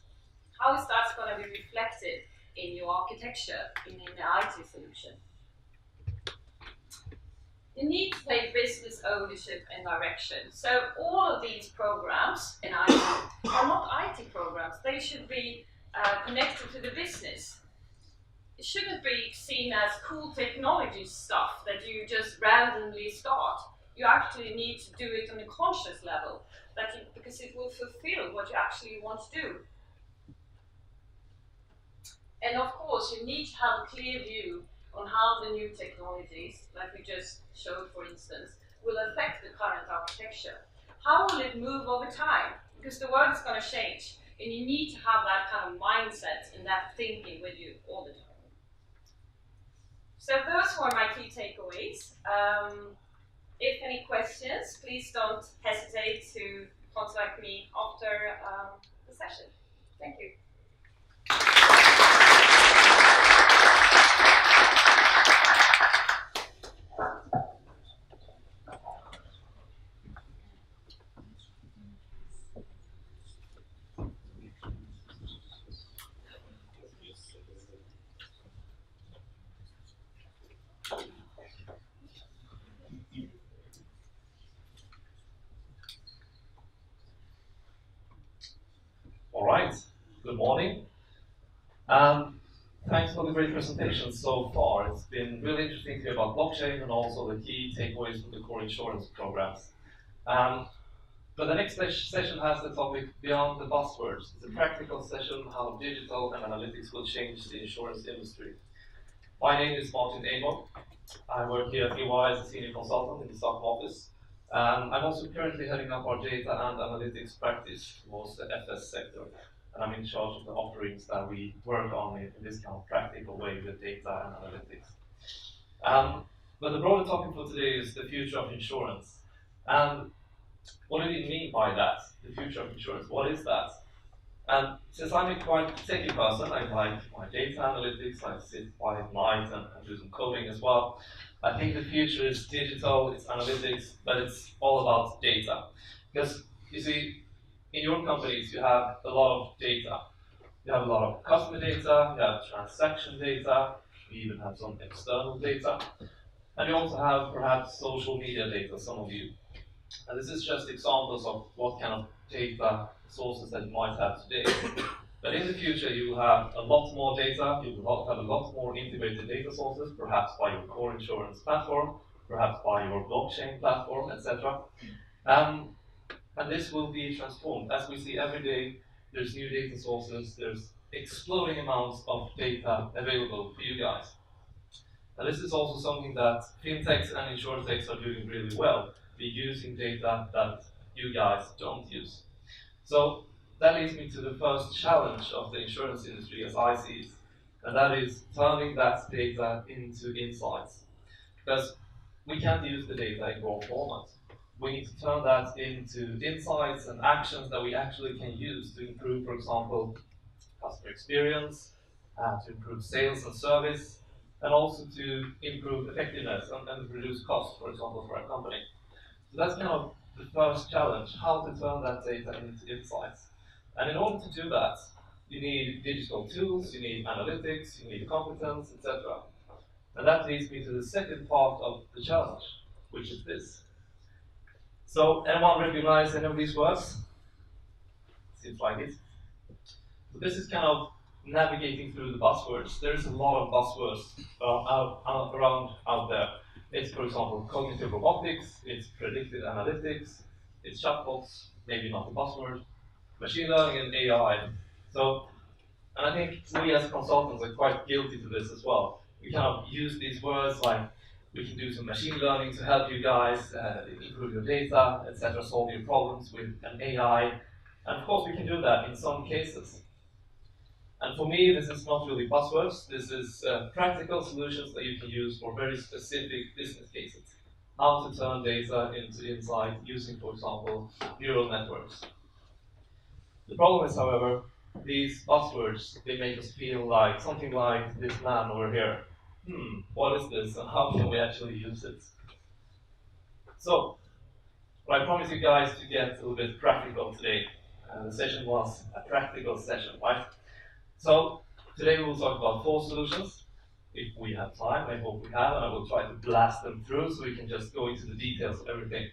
Speaker 6: How is that going to be reflected in your architecture, in the IT solution? You need to take business ownership and direction. So all of these programs in IT are not IT programs. They should be connected to the business. It shouldn't be seen as cool technology stuff that you just randomly start. You actually need to do it on a conscious level, because it will fulfill what you actually want to do. And of course, you need to have a clear view on how the new technologies, like we just showed for instance, will affect the current architecture. How will it move over time? Because the world is going to change, and you need to have that kind of mindset and that thinking with you all the time. So those were my key takeaways. If any questions, please don't hesitate to contact me after the session. Thank you.
Speaker 8: All right, good morning. Thanks for the great presentation so far. It's been really interesting to hear about blockchain and also the key takeaways from the core insurance programs. But the next session has the topic beyond the buzzwords. It's a practical session how digital and analytics will change the insurance industry. My name is Einemo. I work here at EY as a senior consultant in the Stockholm office. I'm also currently heading up our data and analytics practice towards the FS sector, and I'm in charge of the offerings that we work on in this kind of practical way with data and analytics. But the broader topic for today is the future of insurance. And what do we mean by that? The future of insurance, what is that? And since I'm a quite techy person, I like my data analytics, I sit by at night and do some coding as well. I think the future is digital, it's analytics, but it's all about data. Because, you see, in your companies you have a lot of data. You have a lot of customer data, you have transaction data, you even have some external data. And you also have perhaps social media data, some of you. And this is just examples of what kind of data sources that you might have today. But in the future, you will have a lot more data, you will have a lot more integrated data sources, perhaps by your core insurance platform, perhaps by your blockchain platform, etc. And this will be transformed. As we see every day, there's new data sources, there's exploding amounts of data available for you guys. And this is also something that fintechs and insurtechs are doing really well. Be using data that you guys don't use. So that leads me to the first challenge of the insurance industry as I see it, and that is turning that data into insights. Because we can't use the data in raw format. We need to turn that into insights and actions that we actually can use to improve, for example, customer experience, to improve sales and service, and also to improve effectiveness and reduce costs, for example, for our company. So that's kind of the first challenge, how to turn that data into insights. And in order to do that, you need digital tools, you need analytics, you need competence, etc. And that leads me to the second part of the challenge, which is this. So, anyone recognize any of these words? Seems like it. So this is kind of navigating through the buzzwords. There's a lot of buzzwords around out there. It's, for example, cognitive robotics, it's predictive analytics, it's chatbots, maybe not a buzzword, machine learning and AI. So, and I think we as consultants are quite guilty to this as well. We kind of use these words like, we can do some machine learning to help you guys improve your data, etc., solve your problems with an AI. And of course we can do that in some cases. And for me, this is not really buzzwords, this is practical solutions that you can use for very specific business cases. How to turn data into insight using, for example, neural networks. The problem is, however, these buzzwords, they make us feel like something like this man over here. What is this and how can we actually use it? So, I promised you guys to get a little bit practical today. The session was a practical session, right? So, today we will talk about 4 solutions. If we have time, I hope we have, and I will try to blast them through so we can just go into the details of everything.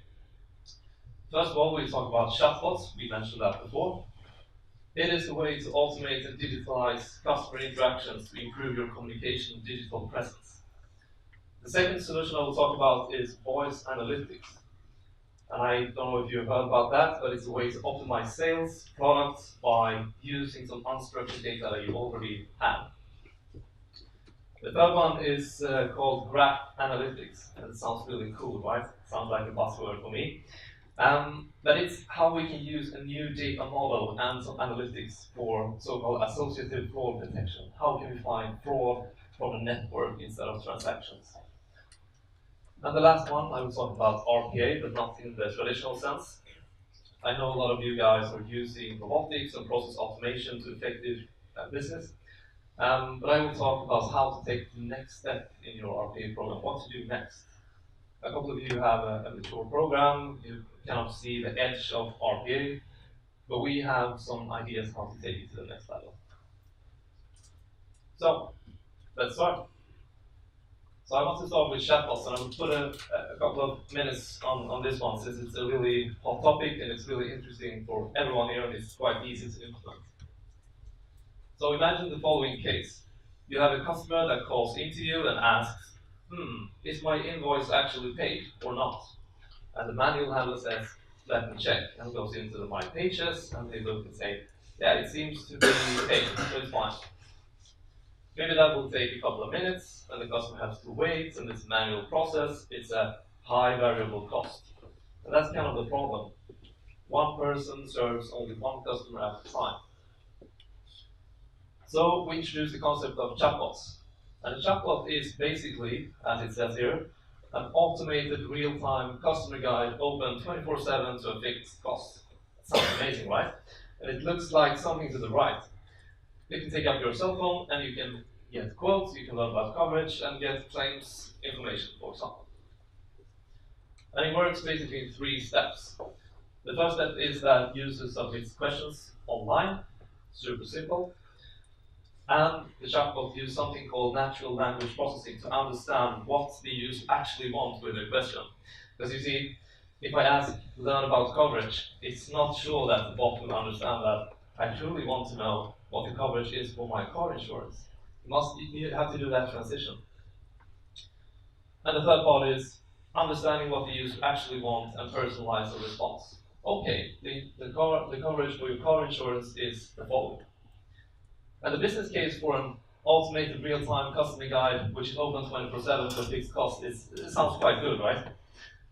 Speaker 8: First of all, we'll talk about chatbots. We mentioned that before. It is a way to automate and digitalize customer interactions to improve your communication and digital presence. The second solution I will talk about is voice analytics. And I don't know if you've heard about that, but it's a way to optimize sales, products, by using some unstructured data that you already have. The third one is called graph analytics. And it sounds really cool, right? Sounds like a buzzword for me. But it's how we can use a new data model and some analytics for so-called associative fraud detection. How can we find fraud from a network instead of transactions? And the last one, I will talk about RPA, but not in the traditional sense. I know a lot of you guys are using robotics and process automation to effective business. But I will talk about how to take the next step in your RPA program, what to do next. A couple of you have a mature program, you kind of see the edge of RPA, but we have some ideas how to take it to the next level. So, let's start. So I want to start with chatbots, and I will put a couple of minutes on this one, since it's a really hot topic and it's really interesting for everyone here, and it's quite easy to implement. So imagine the following case. You have a customer that calls into you and asks, is my invoice actually paid or not? And the manual handler says, let me check, and goes into the My Pages, and they look and say, yeah, it seems to be paid, so it's fine. Maybe that will take a couple of minutes, and the customer has to wait, and it's a manual process, it's a high variable cost. And that's kind of the problem. One person serves only one customer at a time. So we introduced the concept of chatbots. And a chatbot is basically, as it says here, an automated real-time customer guide open 24/7 to a fixed cost. Sounds amazing, right? And it looks like something to the right. You can take up your cell phone and you can get quotes, you can learn about coverage and get claims information, for example. And it works basically in 3 steps. The first step is that users submit questions online, super simple. And the chatbot uses something called natural language processing to understand what the user actually wants with their question. Because you see, if I ask learn about coverage, it's not sure that the bot will understand that I truly want to know what the coverage is for my car insurance. You have to do that transition. And the third part is understanding what the user actually wants and personalize the response. Okay, the coverage for your car insurance is the following. And the business case for an automated real-time customer guide, which is open 24/7 for a fixed cost, it sounds quite good, right?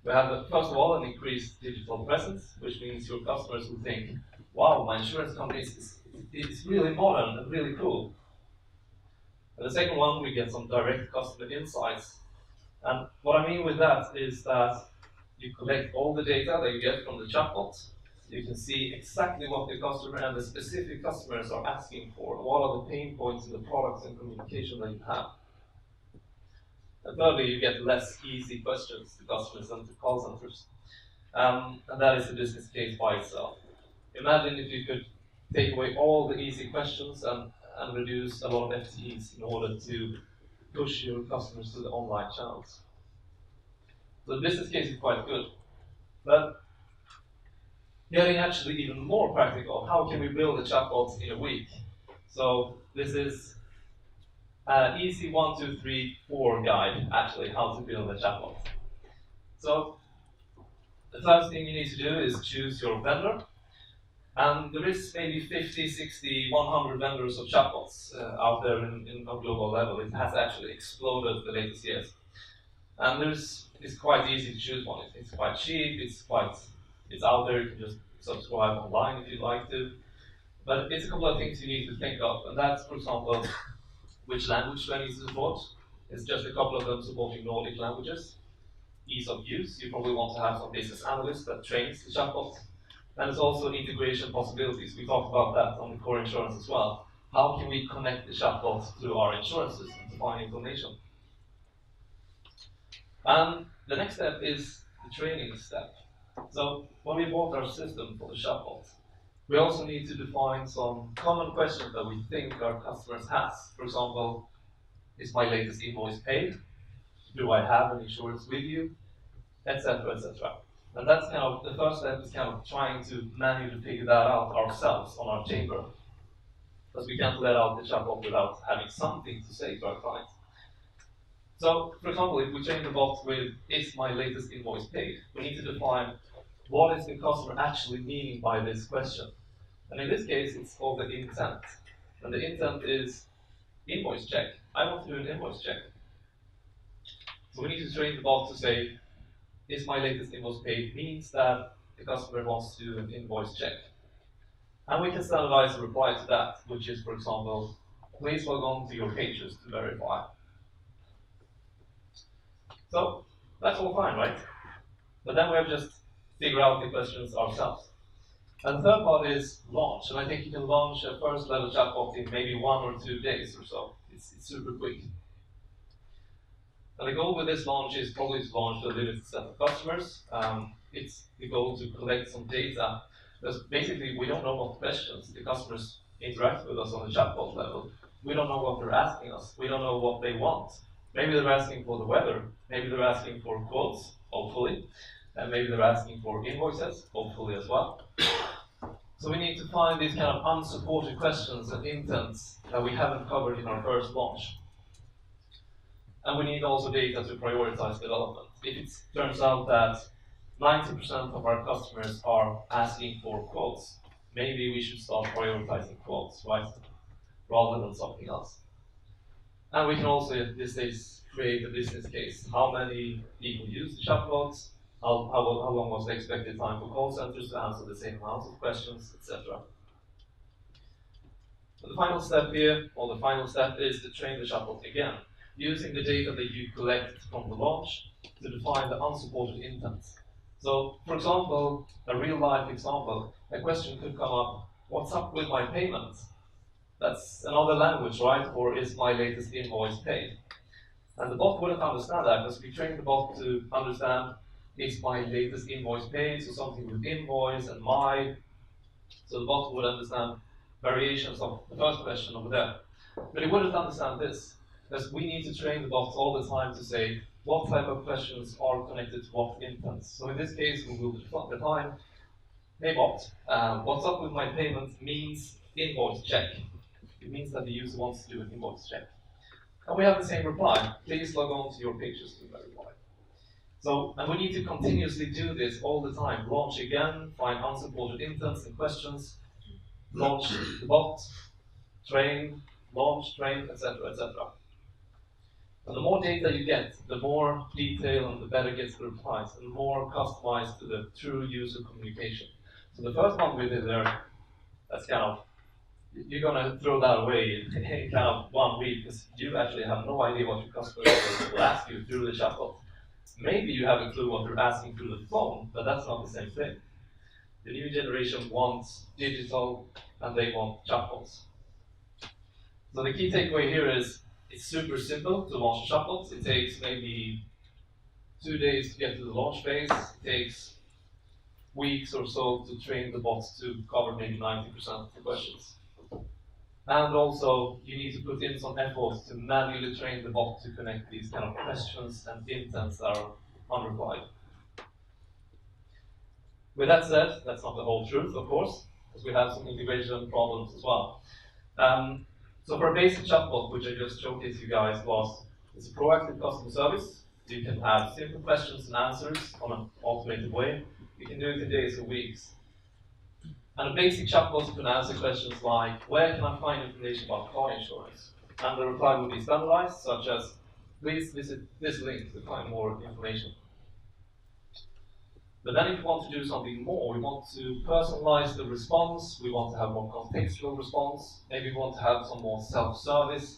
Speaker 8: We have, first of all, an increased digital presence, which means your customers will think, wow, my insurance company is really modern and really cool. And the second one, we get some direct customer insights. And what I mean with that is that you collect all the data that you get from the chatbot. You can see exactly what the customer and the specific customers are asking for. What are the pain points in the products and communication that you have? And thirdly, you get less easy questions to customers and to call centers. And that is the business case by itself. Imagine if you could take away all the easy questions and reduce a lot of FTEs in order to push your customers to the online channels. So the business case is quite good. But getting actually even more practical, how can we build a chatbot in a week? So this is an easy 1, 2, 3, 4 guide, actually, how to build a chatbot. So the first thing you need to do is choose your vendor. And there is maybe 50, 60, 100 vendors of chatbots out there in a global level. It has actually exploded the latest years. And it's quite easy to choose one. It's quite cheap, it's out there, you can just subscribe online if you'd like to. But it's a couple of things you need to think of, and that's, for example, which language do I need to support? It's just a couple of them supporting Nordic languages. Ease of use, you probably want to have some business analyst that trains the chatbot. And it's also integration possibilities. We talked about that on the core insurance as well. How can we connect the chatbot to our insurance system to find information? And the next step is the training step. So when we bought our system for the chatbot, we also need to define some common questions that we think our customers have. For example, is my latest invoice paid? Do I have an insurance with you? Etc., etc. And that's kind of the first step is kind of trying to manually figure that out ourselves on our chamber. Because we can't let out the chatbot without having something to say to our clients. So, for example, if we train the bot with, is my latest invoice paid? We need to define what is the customer actually meaning by this question. And in this case, it's called the intent. And the intent is invoice check. I want to do an invoice check. So we need to train the bot to say, is my latest invoice paid means that the customer wants to do an invoice check. And we can standardize a reply to that, which is, for example, please log on to your pages to verify. So that's all fine, right? But then we have just figure out the questions ourselves. And the third part is launch. And I think you can launch a first level chatbot in maybe 1 or 2 days or so. It's super quick. And the goal with this launch is probably to launch to a limited set of customers. It's the goal to collect some data. Because basically, we don't know what questions the customers interact with us on the chatbot level. We don't know what they're asking us. We don't know what they want. Maybe they're asking for the weather. Maybe they're asking for quotes, hopefully. And maybe they're asking for invoices, hopefully as well. So we need to find these kind of unsupported questions and intents that we haven't covered in our first launch. And we need also data to prioritize development. If it turns out that 90% of our customers are asking for quotes, maybe we should start prioritizing quotes, right? Rather than something else. And we can also, at this stage, create a business case. How many people use the chatbots? How long was the expected time for call centers to answer the same amount of questions, etc. The final step here, or the final step, is to train the chatbot again. using the data that you collect from the launch to define the unsupported intents. So, for example, a real-life example, a question could come up, what's up with my payments? That's another language, right? Or is my latest invoice paid? And the bot wouldn't understand that because we trained the bot to understand, is my latest invoice paid? So something with invoice and my. So the bot would understand variations of the first question over there. But it wouldn't understand this, because we need to train the bots all the time to say what type of questions are connected to what intents. So in this case, we will define, hey bot, what's up with my payment means invoice check. It means that the user wants to do an invoice check. And we have the same reply. Please log on to your pages to verify. So, and we need to continuously do this all the time. Launch again, find unsupported intents and questions, launch the bot, train, launch, train, etc., etc. And the more data you get, the more detail and the better gets the replies, and the more customized to the true user communication. So the first one we did there, that's kind of, you're going to throw that away in kind of 1 week, because you actually have no idea what your customers will ask you through the chatbot. Maybe you have a clue what they're asking through the phone, but that's not the same thing. The new generation wants digital, and they want chatbots. So the key takeaway here is it's super simple to launch a chatbot. It takes maybe 2 days to get to the launch phase. It takes weeks or so to train the bots to cover maybe 90% of the questions. And also, you need to put in some effort to manually train the bot to connect these kind of questions and intents that are unreplied. With that said, that's not the whole truth, of course, because we have some integration problems as well. So for a basic chatbot, which I just showcased you guys, it's a proactive customer service. You can have simple questions and answers on an automated way. You can do it in days or weeks. And a basic chatbot can answer questions like, where can I find information about car insurance? And the reply will be standardized, such as, please visit this link to find more information. But then if we want to do something more, we want to personalize the response, we want to have more contextual response, maybe we want to have some more self-service,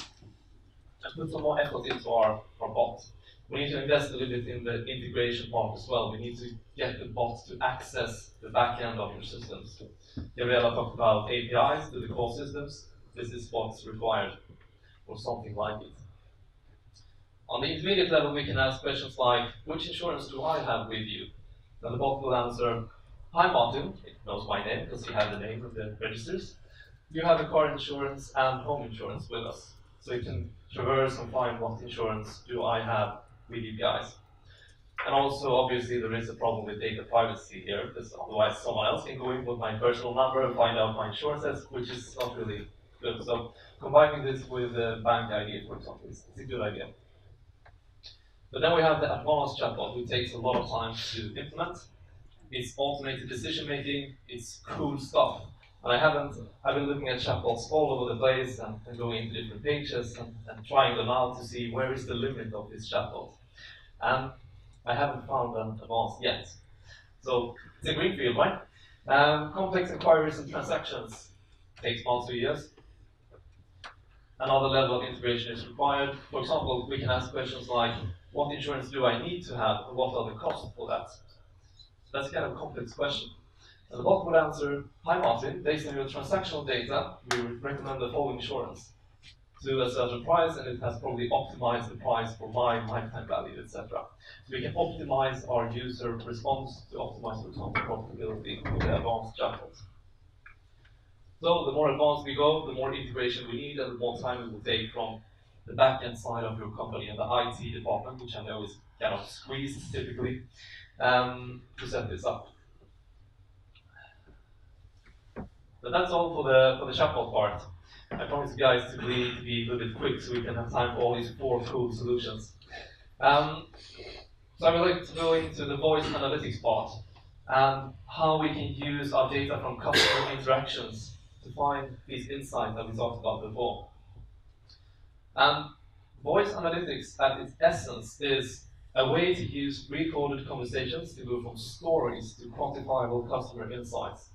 Speaker 8: and put some more effort into our bot. We need to invest a little bit in the integration part as well. We need to get the bot to access the back end of your systems. Gabriella talked about APIs to the core systems. This is what's required, or something like it. On the intermediate level, we can ask questions like, which insurance do I have with you? Then the bot will answer, hi Martin, it knows my name because you have the name of the registers. You have a car insurance and home insurance with us. So you can traverse and find what insurance do I have with you guys. And also, obviously, there is a problem with data privacy here, because otherwise someone else can go in with my personal number and find out my insurances, which is not really good. So combining this with the bank ID, for example, is a good idea. But then we have the advanced chatbot, which takes a lot of time to implement. It's automated decision making, it's cool stuff. And I've been looking at chatbots all over the place and going into different pages and trying them out to see where is the limit of this chatbot. And I haven't found an advanced yet. So it's a greenfield, right? Complex inquiries and transactions takes months to years. Another level of integration is required. For example, we can ask questions like, what insurance do I need to have, and what are the costs for that? That's kind of a complex question. And the bot would answer, hi Martin, based on your transactional data, we recommend the following insurance to a certain price, and it has probably optimized the price for my lifetime value, etc. So we can optimize our user response to optimize, for example, profitability with the advanced chatbots. So the more advanced we go, the more integration we need, and the more time it will take from the back-end side of your company and the IT department, which I know is kind of squeezed typically, to set this up. But that's all for the chatbot part. I promise you guys to be a little bit quick so we can have time for all these 4 cool solutions. So I would like to go into the voice analytics part and how we can use our data from customer interactions to find these insights that we talked about before. And voice analytics at its essence is a way to use recorded conversations to go from stories to quantifiable customer insights.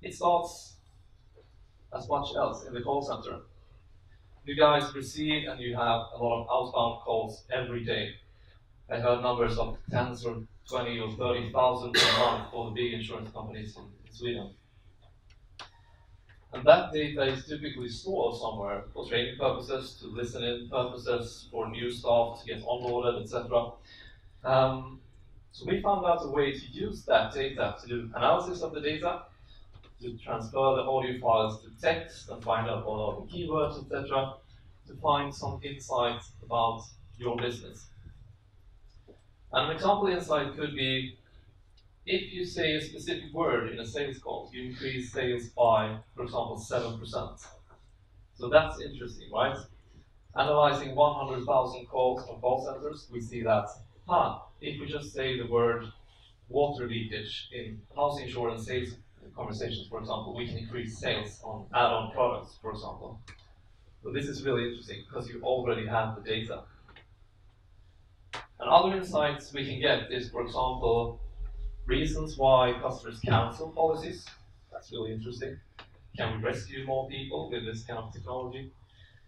Speaker 8: It starts as much else in the call center. you guys receive and you have a lot of outbound calls every day. I heard numbers of tens or 20 or 30,000 per month for the big insurance companies in Sweden. And that data is typically stored somewhere for training purposes, to listen-in purposes, for new staff to get onboarded, etc. So we found out a way to use that data to do analysis of the data, to transfer the audio files to text and find out what are the keywords, etc., to find some insights about your business. And an example insight could be, if you say a specific word in a sales call, you increase sales by, for example, 7%. So that's interesting, right? Analyzing 100,000 calls from call centers, we see that, if we just say the word water leakage in house insurance sales conversations, for example, we can increase sales on add-on products, for example. So this is really interesting because you already have the data. And other insights we can get is, for example, reasons why customers cancel policies. That's really interesting. Can we rescue more people with this kind of technology?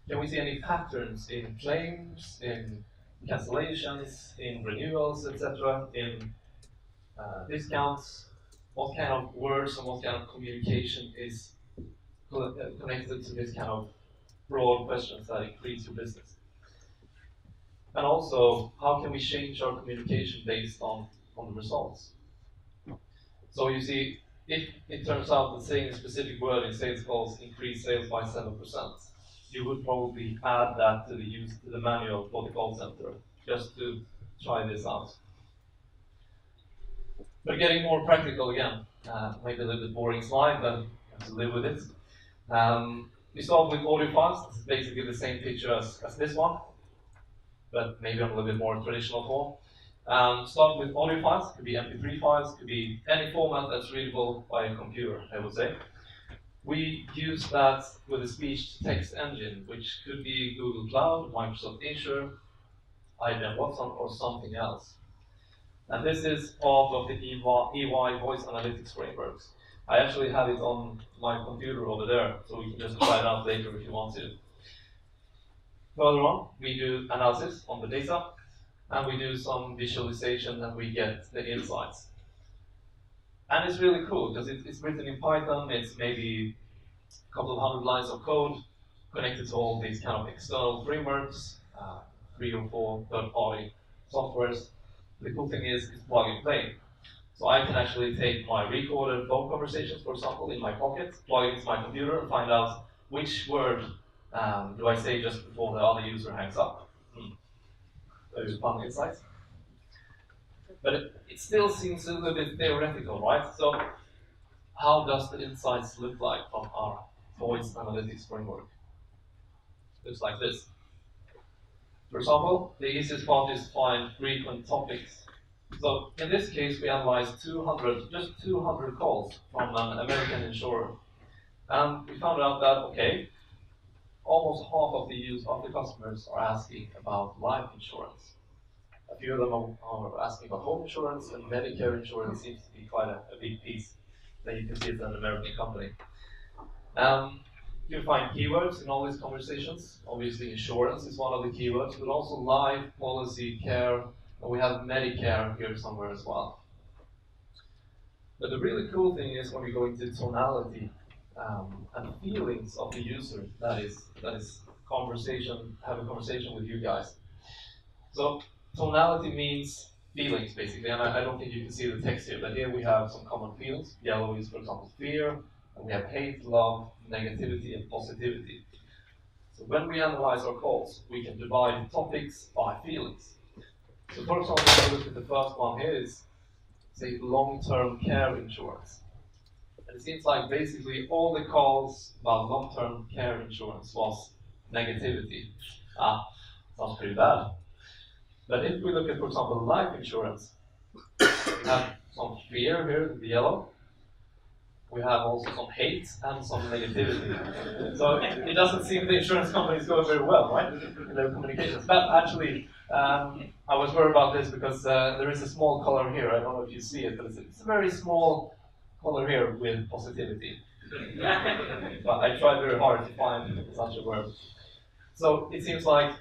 Speaker 8: Can we see any patterns in claims, in cancellations, in renewals, etc., in discounts? What kind of words and what kind of communication is connected to this kind of broad questions that increase your business? And also, how can we change our communication based on the results? So you see, if it turns out that saying a specific word in sales calls increase sales by 7%, you would probably add that to the manual for the call center, just to try this out. But getting more practical again, maybe a little bit boring slide, but you have to live with it. We start with audio files. This is basically the same picture as this one, but maybe on a little bit more traditional form. Start with audio files. Could be MP3 files, could be any format that's readable by a computer, I would say. We use that with a speech-to-text engine, which could be Google Cloud, Microsoft Azure, IBM Watson, or something else. And this is part of the EY voice analytics frameworks. I actually have it on my computer over there, so we can just try it out later if you want to. Further on, we do analysis on the data, and we do some visualization, and we get the insights. And it's really cool, because it's written in Python. It's maybe a couple of hundred lines of code connected to all these kind of external frameworks, 3 or 4 third-party softwares. The cool thing is it's plug and play. So I can actually take my recorded phone conversations, for example, in my pocket, plug it into my computer, and find out which word do I say just before the other user hangs up. Those fun insights. But it still seems a little bit theoretical, right? So how does the insights look like from our voice analytics framework? Looks like this. For example, the easiest part is to find frequent topics. So in this case, we analyzed just 200 calls from an American insurer. And we found out that, okay, almost half of the customers are asking about life insurance. A few of them are asking about home insurance, and Medicare insurance seems to be quite a big piece. Then you can see it's an American company. You can find keywords in all these conversations. Obviously, insurance is one of the keywords, but also life, policy, care, and we have Medicare here somewhere as well. But the really cool thing is when we go into tonality and feelings of the user. That is have a conversation with you guys. So tonality means feelings, basically, and I don't think you can see the text here, but here we have some common feelings. Yellow is, for example, fear, and we have hate, love, negativity, and positivity. So when we analyze our calls, we can divide topics by feelings. So for example, if you look at the first one here is, say, long-term care insurance. And it seems like basically all the calls about long-term care insurance was negativity. Sounds pretty bad. But if we look at, for example, life insurance, we have some fear here, the yellow. We have also some hate and some negativity. So it doesn't seem the insurance companies go very well, right, in their communications. But actually, I was worried about this because there is a small color here. I don't know if you see it, but it's a very small color here with positivity. But I tried very hard to find such a word. So it seems like,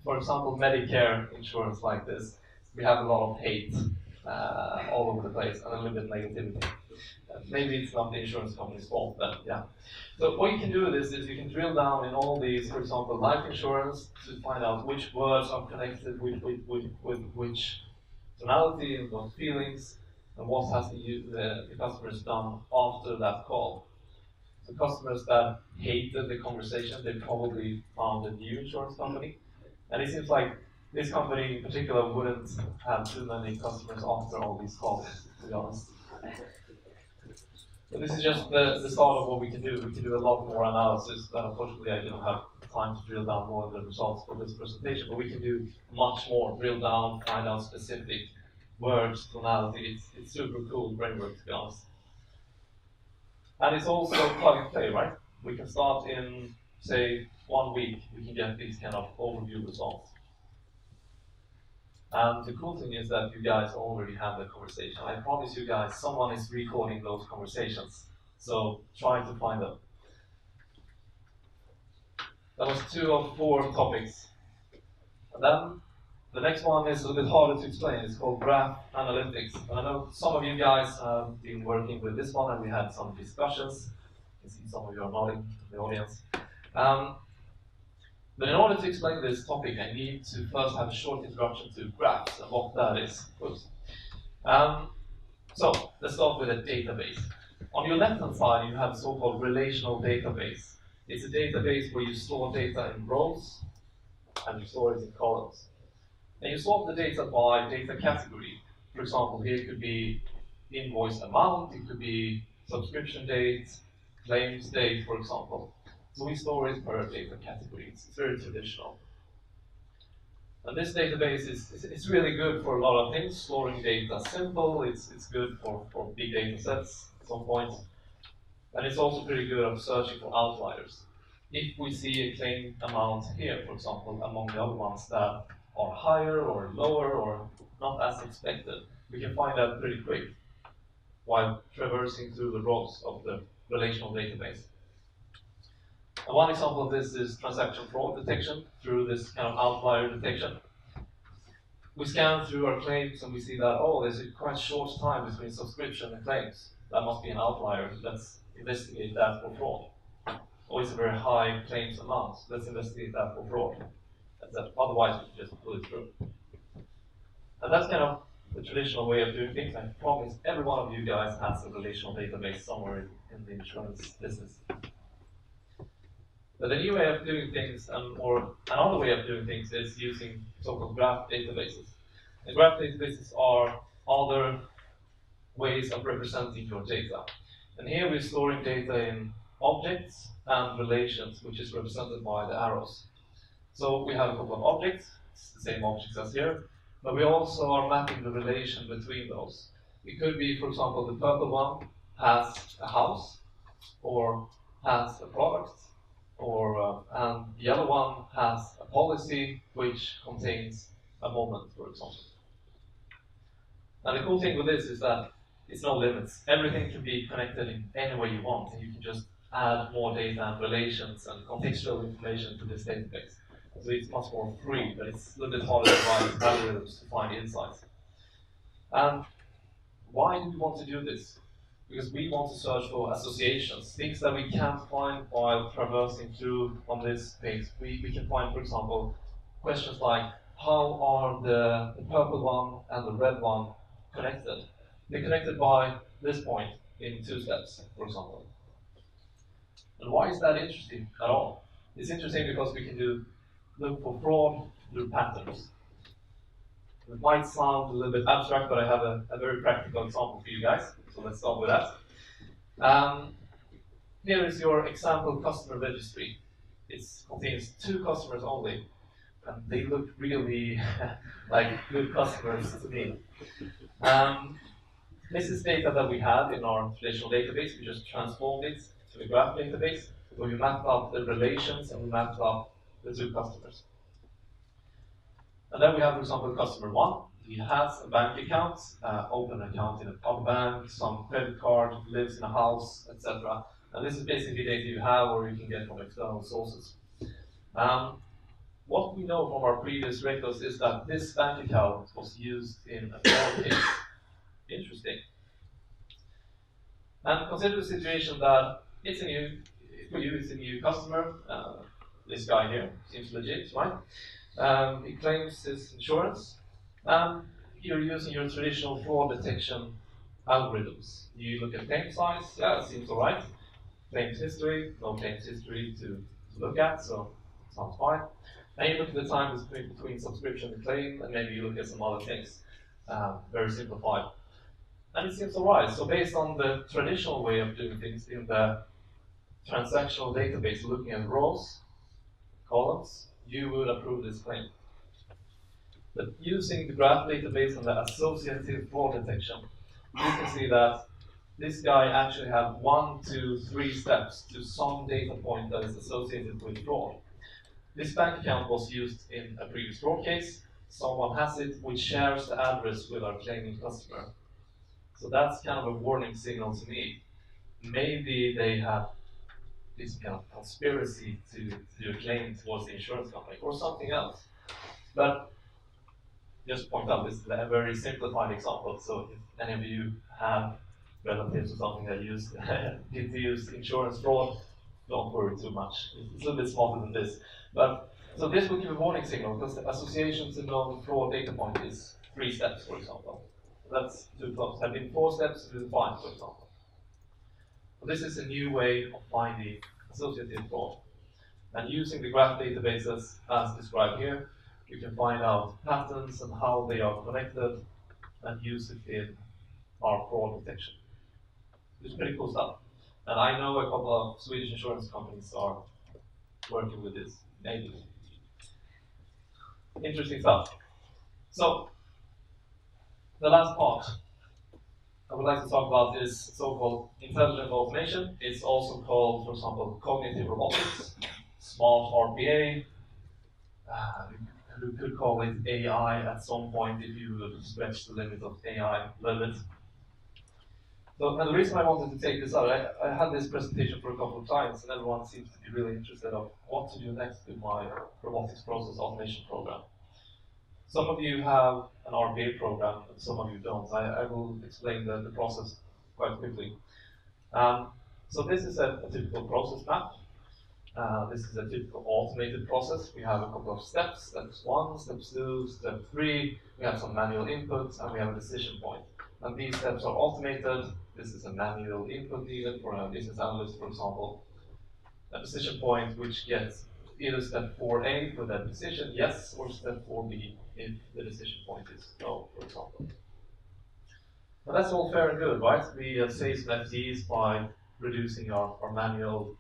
Speaker 8: for example, Medicare insurance like this, we have a lot of hate all over the place and a little bit negativity. Maybe it's not the insurance company's fault, but yeah. So what you can do with this is you can drill down in all these, for example, life insurance to find out which words are connected with which tonality and what feelings, and what has the customers done after that call. So customers that hated the conversation, they probably found a new insurance company. And it seems like this company in particular wouldn't have too many customers after all these calls, to be honest. So this is just the start of what we can do. We can do a lot more analysis, but unfortunately I don't have time to drill down more of the results for this presentation, but we can do much more, drill down, find out specific words, tonality. It's super cool framework, to be honest. And it's also plug and play, right? We can start in, say, 1 week, we can get these kind of overview results. And the cool thing is that you guys already have the conversation. I promise you guys, someone is recording those conversations. So try to find them. That was 2 of 4 topics. And then the next one is a little bit harder to explain. It's called graph analytics. And I know some of you guys have been working with this one, and we had some discussions. You can see some of you are nodding in the audience. But in order to explain this topic, I need to first have a short introduction to graphs and what that is. So let's start with a database. On your left-hand side, you have a so-called relational database. It's a database where you store data in rows and you store it in columns. And you sort the data by data category. For example, here it could be invoice amount, it could be subscription date, claims date, for example. So we store it per data category. It's very traditional. And this database is really good for a lot of things. Storing data simple, it's good for big data sets at some point. And it's also pretty good at searching for outliers. If we see a claim amount here, for example, among the other ones that are higher or lower or not as expected, we can find that pretty quick while traversing through the rows of the relational database. And one example of this is transaction fraud detection through this kind of outlier detection. We scan through our claims and we see that, oh, there's a quite short time between subscription and claims. That must be an outlier. Let's investigate that for fraud. Or it's a very high claims amount. Let's investigate that for fraud. Otherwise, we just pull it through. And that's kind of the traditional way of doing things. I promise every one of you guys has a relational database somewhere in the insurance business. But the new way of doing things, or another way of doing things, is using so-called graph databases. And graph databases are other ways of representing your data. And here we're storing data in objects and relations, which is represented by the arrows. So we have a couple of objects, it's the same objects as here, but we also are mapping the relation between those. It could be, for example, the purple one has a house, or has a product, or and the yellow one has a policy which contains a moment, for example. And the cool thing with this is that it's no limits. Everything can be connected in any way you want, and you can just add more data and relations and contextual information to this database. So it's much more free, but it's a little bit harder to write algorithms to find insights. And why do we want to do this? Because we want to search for associations, things that we can't find while traversing through on this page. We can find, for example, questions like, how are the purple one and the red one connected? They're connected by this point in 2 steps, for example. And why is that interesting at all? It's interesting because we can look for fraud through patterns. It might sound a little bit abstract, but I have a very practical example for you guys. So let's start with that. Here is your example customer registry. It contains 2 customers only, and they look really like good customers to me. This is data that we had in our traditional database. We just transformed it to a graph database, where we mapped up the relations and we mapped up the 2 customers. And then we have, for example, customer 1. He has a bank account, open an account in a pub bank, some credit card, lives in a house, etc. And this is basically data you have or you can get from external sources. What we know from our previous records is that this bank account was used in a fraud case. Interesting. And consider the situation that it's a new, for you it's a new customer. This guy here seems legit, right? He claims his insurance. You're using your traditional fraud detection algorithms. You look at claim size, yeah, it seems alright. Claims history, no claims history to look at, so sounds fine. And you look at the time between subscription and claim, and maybe you look at some other things. Very simplified. And it seems alright. So based on the traditional way of doing things in the transactional database, looking at rows, columns, you would approve this claim. But using the graph database and the associative fraud detection, you can see that this guy actually had 1, 2, 3 steps to some data point that is associated with fraud. This bank account was used in a previous fraud case. Someone has it, which shares the address with our claiming customer. So that's kind of a warning signal to me. Maybe they have this kind of conspiracy to do a claim towards the insurance company or something else. But just point out, this is a very simplified example. So if any of you have relatives or something that did use insurance fraud, don't worry too much. It's a little bit smarter than this. But so this will give a warning signal because the association to known fraud data point is 3 steps, for example. That's too close. Have been 4 steps to 5, for example. So this is a new way of finding associative fraud. And using the graph databases as described here, you can find out patterns and how they are connected and use it in our fraud detection. It's pretty cool stuff. And I know a couple of Swedish insurance companies are working with this natively. Interesting stuff. So, the last part I would like to talk about is so-called intelligent automation. It's also called, for example, cognitive robotics, smart RPA. You could call it AI at some point if you would stretch the limit of AI a little bit. So, and the reason I wanted to take this out, I had this presentation for a couple of clients, and everyone seems to be really interested of what to do next with my robotics process automation program. Some of you have an RPA program, and some of you don't. I will explain the process quite quickly. So this is a typical process map. This is a typical automated process. We have a couple of steps, steps 1, steps 2, step 3. We have some manual inputs, and we have a decision point. And these steps are automated. This is a manual input needed for a business analyst, for example. A decision point which gets either step 4A for that decision, yes, or step 4B if the decision point is no, for example. But that's all fair and good, right? We save some FTEs by reducing our manual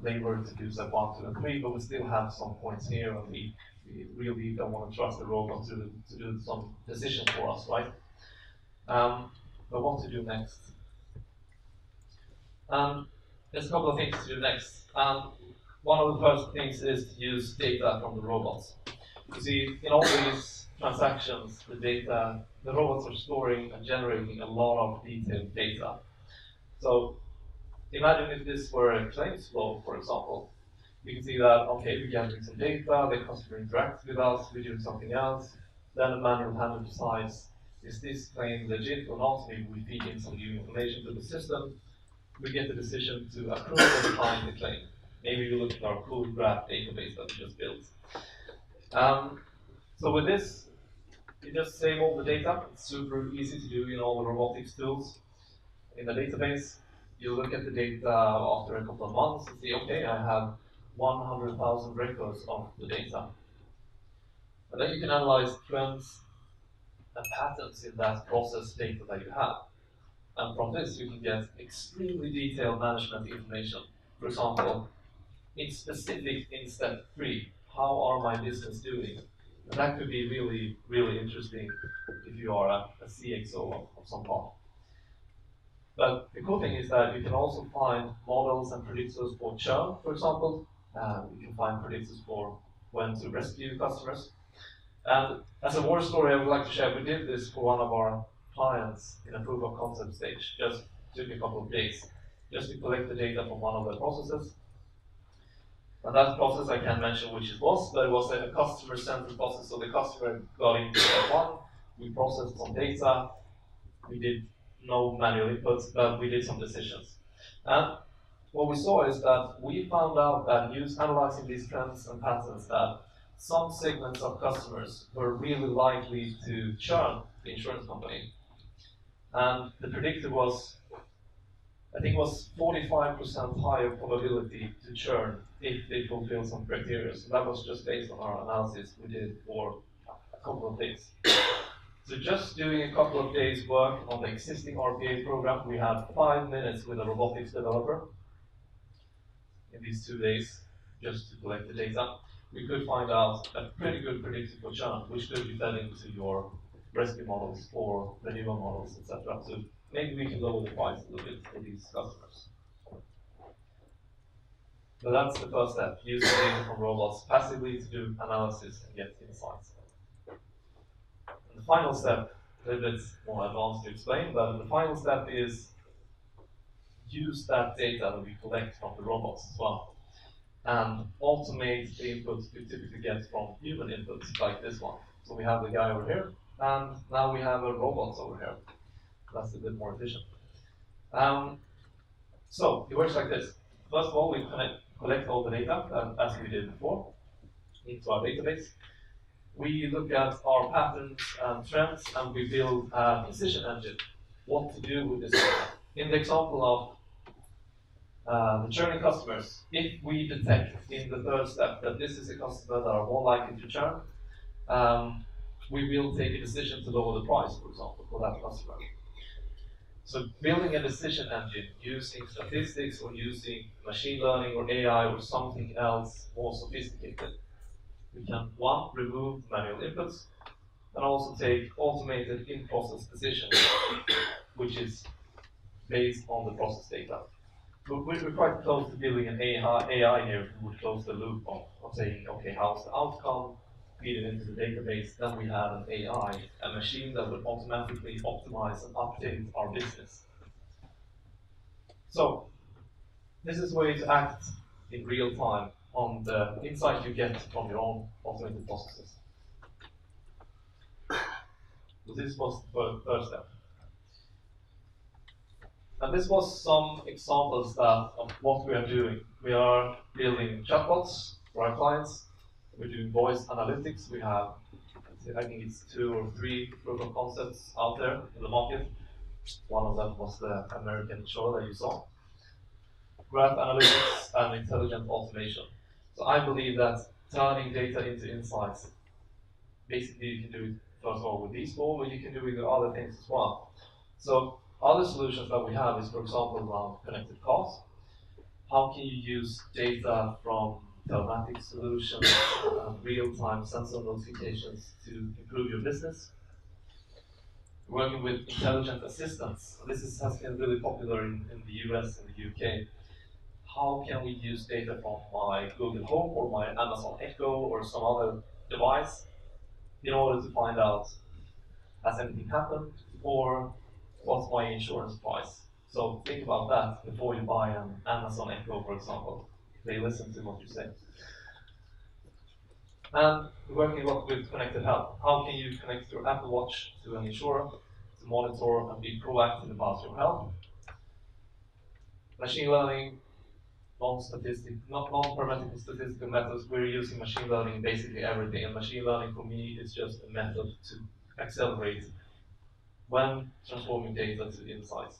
Speaker 8: labor to do step 1, 2, and 3, but we still have some points here, and we really don't want to trust the robot to do some decisions for us, right? But what to do next? There's a couple of things to do next. One of the first things is to use data from the robots. You see, in all these transactions, the robots are storing and generating a lot of detailed data. So imagine if this were a claims flow, for example. You can see that, okay, we're gathering some data, the customer interacts with us, we're doing something else, then the manual handler decides, is this claim legit or not? Maybe we feed in some new information to the system. We get the decision to approve or decline the claim. Maybe we look at our cool graph database that we just built. So with this, you just save all the data. It's super easy to do in all the robotics tools. In the database, you look at the data after a couple of months and see, okay, I have 100,000 records of the data. And then you can analyze trends and patterns in that process data that you have. And from this, you can get extremely detailed management information. For example, in specific in step 3, how are my business doing? And that could be really, really interesting if you are a CXO of some part. But the cool thing is that you can also find models and predictors for churn, for example. You can find predictors for when to rescue customers. And as a war story, I would like to share, we did this for one of our clients in a proof of concept stage. Just took a couple of days just to collect the data from one of the processes. And that process I can't mention which it was, but it was a customer-centered process. So the customer got into step one, we processed some data, we did no manual inputs, but we did some decisions. And what we saw is that we found out that analyzing these trends and patterns that some segments of customers were really likely to churn the insurance company. And the predictor was, I think it was 45% higher probability to churn if they fulfill some criteria. So that was just based on our analysis we did for a couple of days. So just doing a couple of days work on the existing RPA program, we had 5 minutes with a robotics developer in these 2 days just to collect the data. We could find out a pretty good predictor for churn, which could be fed into your recipe models or renewal models, etc. So maybe we can lower the price a little bit for these customers. So that's the first step, using data from robots passively to do analysis and get insights. And the final step, a little bit more advanced to explain, but the final step is use that data that we collect from the robots as well, and automate the inputs we typically get from human inputs, like this one. So we have the guy over here, and now we have a robot over here. That's a bit more efficient. So it works like this. First of all, we collect all the data, as we did before, into our database. We look at our patterns and trends, and we build a decision engine. What to do with this data. In the example of the churning customers, if we detect in the third step that this is a customer that are more likely to churn, we will take a decision to lower the price, for example, for that customer. So building a decision engine using statistics or using machine learning or AI or something else more sophisticated. We can, one, remove manual inputs, and also take automated in-process decisions, which is based on the process data. We're quite close to building an AI here who would close the loop of saying, okay, how's the outcome, feed it into the database, then we have an AI, a machine that would automatically optimize and update our business. So, this is a way to act in real time on the insight you get from your own automated processes. So this was the first step. And this was some examples of what we are doing. We are building chatbots for our clients. We're doing voice analytics. We have, I think it's 2 or 3 proof of concepts out there in the market. One of them was the American insurer that you saw. Graph analytics and intelligent automation. So I believe that turning data into insights, basically you can do it first of all with these 4, but you can do it with other things as well. So other solutions that we have is, for example, around connected cars. How can you use data from telematics solutions, real-time sensor notifications to improve your business? Working with intelligent assistants. This has been really popular in the US and the UK. How can we use data from my Google Home or my Amazon Echo or some other device in order to find out, has anything happened, or what's my insurance price? So think about that before you buy an Amazon Echo, for example. They listen to what you say. And working a lot with connected health. How can you connect your Apple Watch to an insurer to monitor and be proactive about your health? Machine learning, non-parametric statistical methods. We're using machine learning in basically everything. And machine learning for me is just a method to accelerate when transforming data to insights.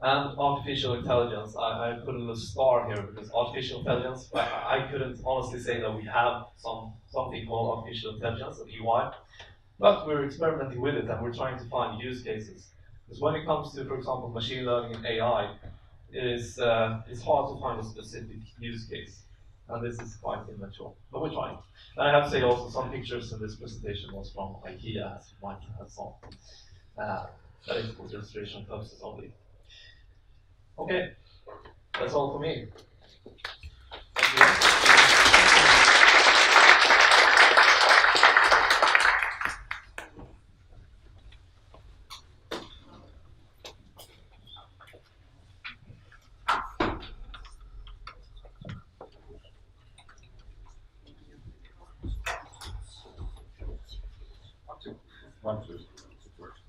Speaker 8: And artificial intelligence, I put a little star here because artificial intelligence, I couldn't honestly say that we have something called artificial intelligence at EY, but we're experimenting with it and we're trying to find use cases. Because when it comes to, for example, machine learning and AI, it's hard to find a specific use case. And this is quite immature, but we're trying. And I have to say also some pictures in this presentation was from IKEA, as you might have saw. That is for illustration purposes only. Okay, that's all for me. Thank you.
Speaker 9: One system works.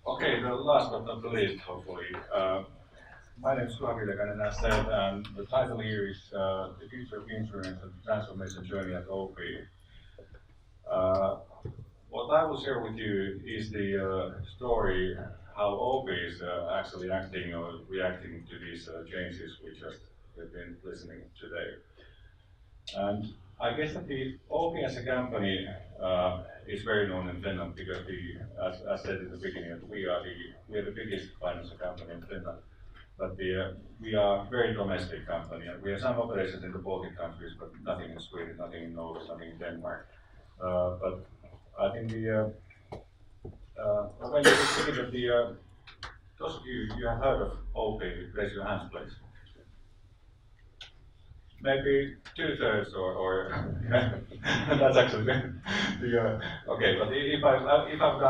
Speaker 9: Okay, the last but not the least, hopefully. My name is Juha Viljakainen, as said, and the title here is The Future of Insurance and Transformation Journey at OP. What I will share with you is the story how OP is actually acting or reacting to these changes we've been listening today. And I guess that the OP as a company is very known in Finland because as said in the beginning, we are the biggest financial company in Finland. But we are a very domestic company, and we have some operations in the Baltic countries, but nothing in Sweden, nothing in Norway, nothing in Denmark. But I think when you think of those of you have heard of OP, raise your hands, please. Maybe 2/3 or that's actually okay. But if I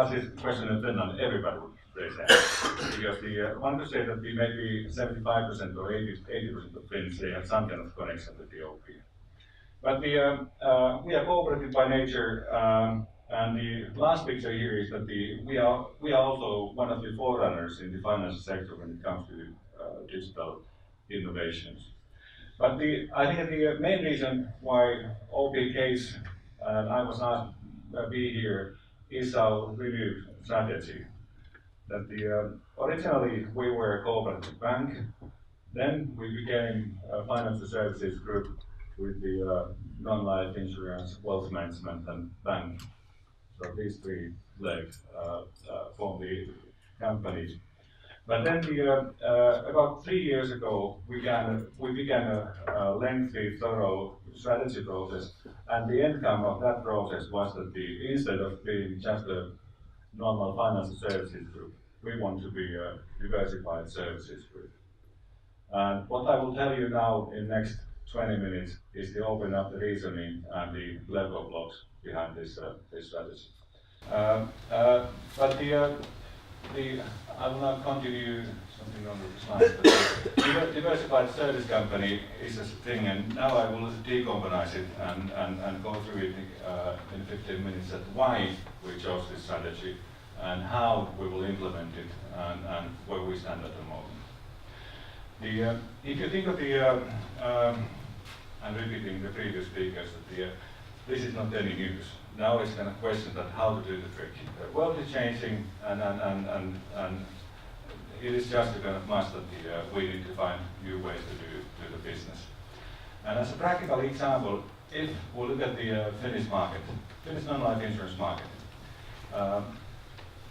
Speaker 9: ask this question in Finland, everybody would raise their hands because one could say that maybe 75% or 80% of Finns they have some kind of connection with the OP. But we are cooperative by nature, and the last picture here is that we are also one of the forerunners in the financial sector when it comes to digital innovations. But I think the main reason why OP case and I was asked to be here is our renewed strategy. That originally we were a cooperative bank, then we became a financial services group with the non-life insurance, wealth management, and bank. So these three legs form the company. But then about 3 years ago, we began a lengthy, thorough strategy process, and the outcome of that process was that instead of being just a normal financial services group, we want to be a diversified services group. And what I will tell you now in the next 20 minutes is to open up the reasoning and the Lego blocks behind this strategy. But I will not continue something on the slides, but diversified service company is a thing, and now I will decompose it and go through it in 15 minutes at why we chose this strategy and how we will implement it and where we stand at the moment. If you think of I'm repeating the previous speakers, that this is not any news. Now it's kind of question that how to do the trick. The world is changing, and it is just a kind of must that we need to find new ways to do the business. And as a practical example, if we look at the Finnish market, Finnish non-life insurance market,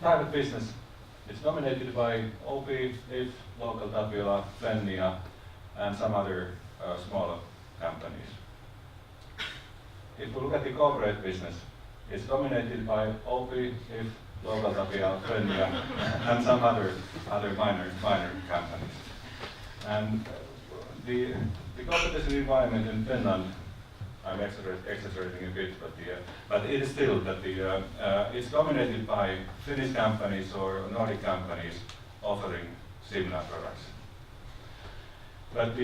Speaker 9: private business, it's dominated by OP, IF, local Tapiola, Fennia, and some other smaller companies. If we look at the corporate business, it's dominated by OP, IF, local Tapiola, Fennia, and some other minor companies. And the competition environment in Finland, I'm exaggerating a bit, but it is still that it's dominated by Finnish companies or Nordic companies offering similar products. But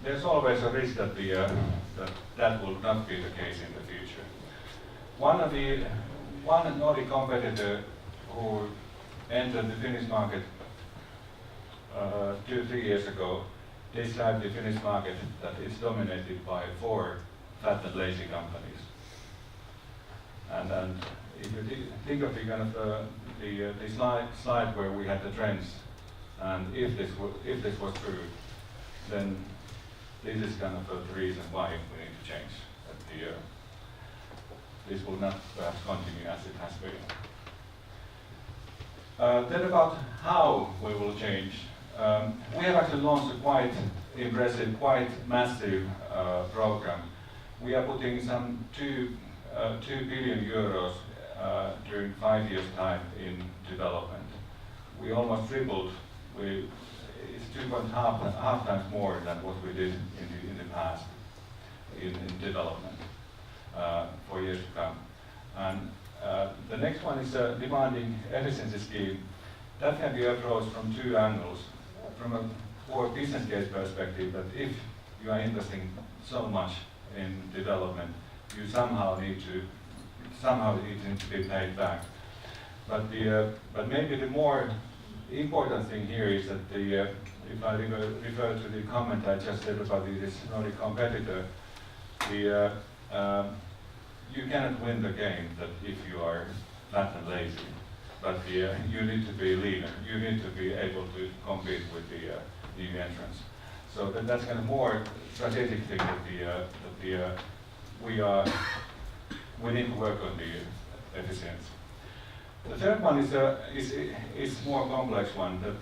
Speaker 9: there's always a risk that that will not be the case in the future. One Nordic competitor who entered the Finnish market 2-3 years ago described the Finnish market that it's dominated by 4 fat and lazy companies. And if you think of the kind of the slide where we had the trends, and if this was true, then this is kind of the reason why we need to change. That this will not perhaps continue as it has been. Then about how we will change. We have actually launched a quite impressive, quite massive program. We are putting some 2 billion euros during 5 years' time in development. We almost tripled. It's 2.5 times more than what we did in the past in development for years to come. And the next one is a demanding efficiency scheme. That can be approached from 2 angles. From a core business case perspective, that if you are investing so much in development, you somehow need to be paid back. But maybe the more important thing here is that if I refer to the comment I just said about this Nordic competitor, you cannot win the game that if you are fat and lazy. But you need to be leaner. You need to be able to compete with the new entrants. So that's kind of more strategic thing that we need to work on the efficiency. The third one is more complex one. That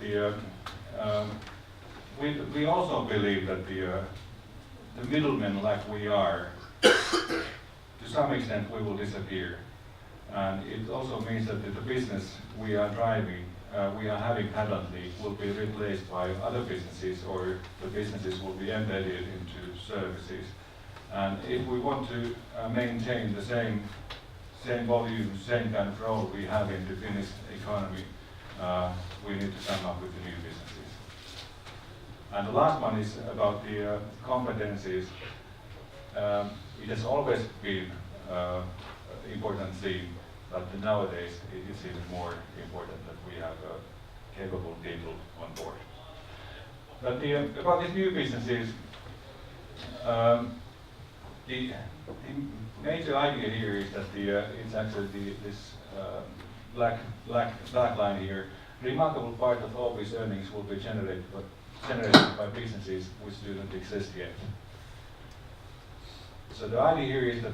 Speaker 9: we also believe that the middlemen, like we are, to some extent we will disappear. And it also means that the business we are driving, we are having currently, will be replaced by other businesses, or the businesses will be embedded into services. And if we want to maintain the same volume, same kind of role we have in the Finnish economy, we need to come up with the new businesses. And the last one is about the competencies. It has always been important theme, but nowadays it is even more important that we have capable people on board. But about these new businesses, the major idea here is that it's actually this black line here. Remarkable part of all these earnings will be generated by businesses which do not exist yet. So the idea here is that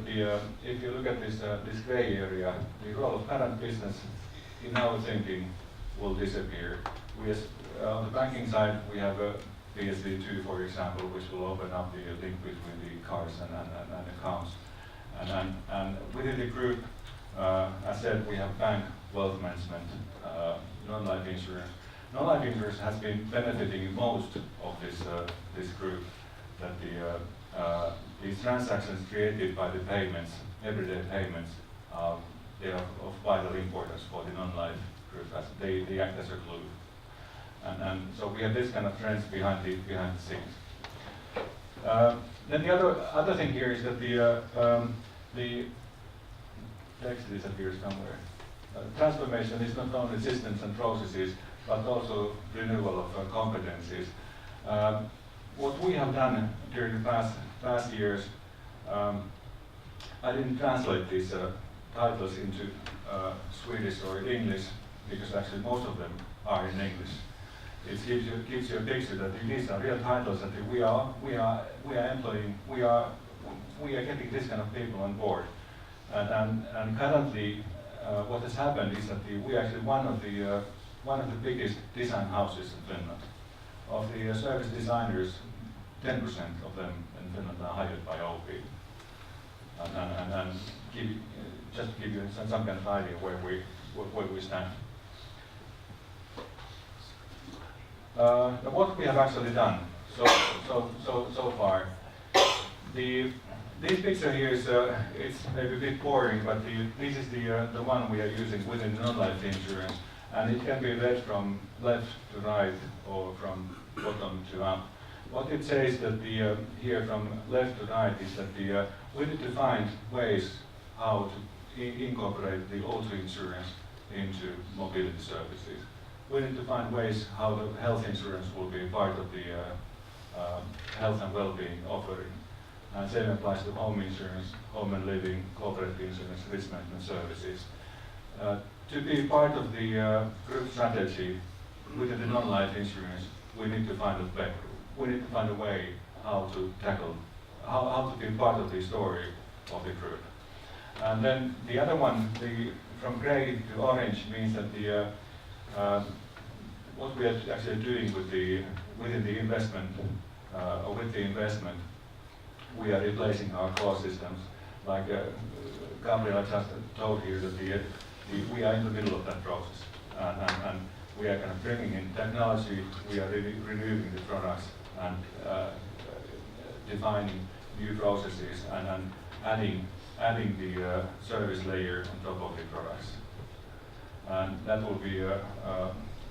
Speaker 9: if you look at this gray area, the role of current business in our thinking will disappear. On the banking side, we have PSD2, for example, which will open up the link between the cars and accounts. And within the group, as said, we have bank, wealth management, non-life insurance. Non-life insurance has been benefiting most of this group. That these transactions created by the payments, everyday payments, they are of vital importance for the non-life group, as they act as a glue. And so we have this kind of trends behind the scenes. Then the other thing here is that the text disappears somewhere. Transformation is not only systems and processes, but also renewal of competencies. What we have done during the past years, I didn't translate these titles into Swedish or English, because actually most of them are in English. It gives you a picture that these are real titles that we are employing, we are getting this kind of people on board. And currently, what has happened is that we are actually one of the biggest design houses in Finland. Of the service designers, 10% of them in Finland are hired by OP. And just to give you some kind of idea where we stand. What we have actually done so far. This picture here is it's maybe a bit boring, but this is the one we are using within non-life insurance, and it can be read from left to right or from bottom to up. What it says that here from left to right is that we need to find ways how to incorporate the auto insurance into mobility services. We need to find ways how the health insurance will be part of the health and well-being offering. And same applies to home insurance, home and living, corporate insurance, risk management services. To be part of the group strategy within the non-life insurance, we need to find a way how to tackle, how to be part of the story of the group. And then the other one, from grey to orange, means that what we are actually doing within the investment, or with the investment, we are replacing our core systems. Like Gabriella just told here, that we are in the middle of that process, and we are kind of bringing in technology. We are reviewing the products and defining new processes and adding the service layer on top of the products. And that will be a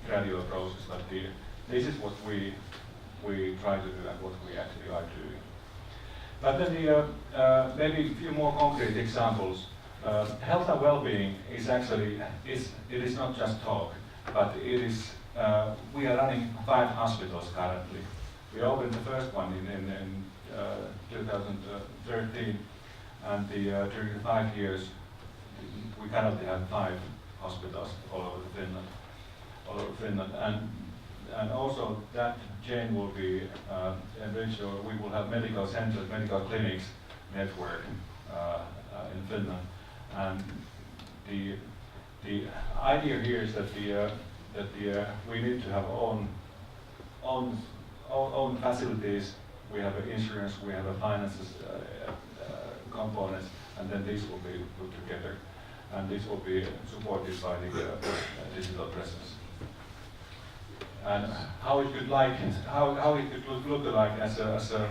Speaker 9: gradual process, but this is what we try to do and what we actually are doing. But then maybe a few more concrete examples. Health and well-being is actually, it is not just talk, but it is, we are running 5 hospitals currently. We opened the first one in 2013, and during the 5 years, we currently have 5 hospitals all over Finland. And also that chain will be enriched, or we will have medical centers, medical clinics network in Finland. And the idea here is that we need to have own facilities. We have insurance, we have finances components, and then these will be put together, and this will be supported by the digital presence. And how it could look like as a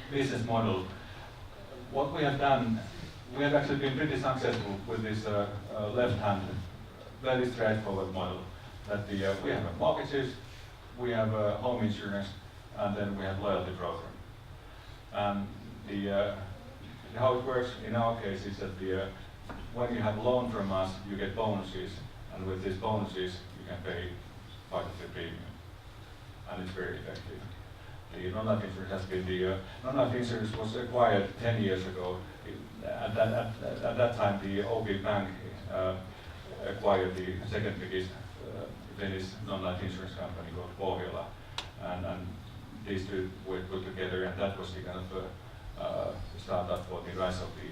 Speaker 9: business model. What we have done, we have actually been pretty successful with this left-hand, very straightforward model. That we have mortgages, we have home insurance, and then we have loyalty program. And how it works in our case is that when you have a loan from us, you get bonuses, and with these bonuses, you can pay part of the premium, and it's very effective. The non-life insurance has been non-life insurance was acquired 10 years ago. At that time, the OP Bank acquired the second biggest Finnish non-life insurance company called Pohjola, and these two were put together, and that was the kind of startup for the rise of the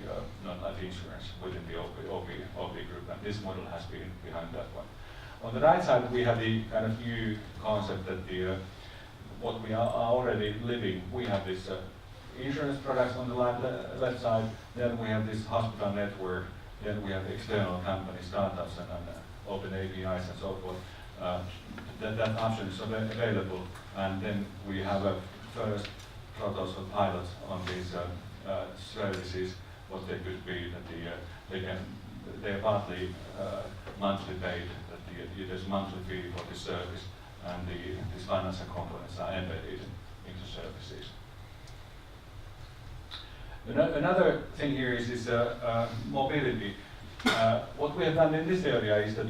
Speaker 9: non-life insurance within the OP group, and this model has been behind that one. On the right side, we have the kind of new concept that what we are already living. We have this insurance products on the left side, then we have this hospital network, then we have external companies, startups, and open APIs and so forth. That option is available, and then we have a first prototypes of pilots on these services, what they could be, that they are partly monthly paid, that there's a monthly fee for this service, and these financial components are embedded into services. Another thing here is mobility. What we have done in this area is that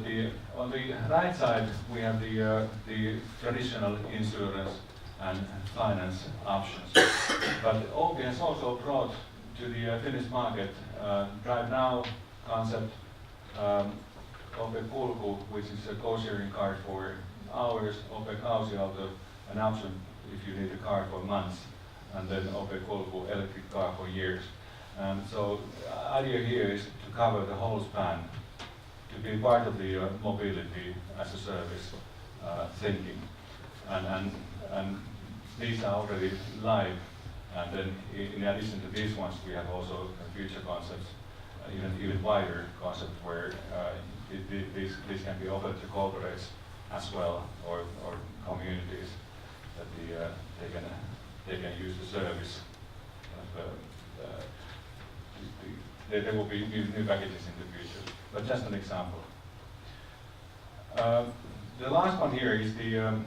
Speaker 9: on the right side we have the traditional insurance and finance options. But OP has also brought to the Finnish market Drive Now concept, OP Kulku, which is a co-sharing card for hours, OP Kausiauto, an option if you need a car for months, and then OP Kulku, electric car for years. And so the idea here is to cover the whole span, to be part of the mobility as a service thinking. And these are already live, and then in addition to these ones, we have also future concepts, even wider concepts where these can be offered to corporates as well, or communities, that they can use the service. There will be new packages in the future, but just an example. The last one here is the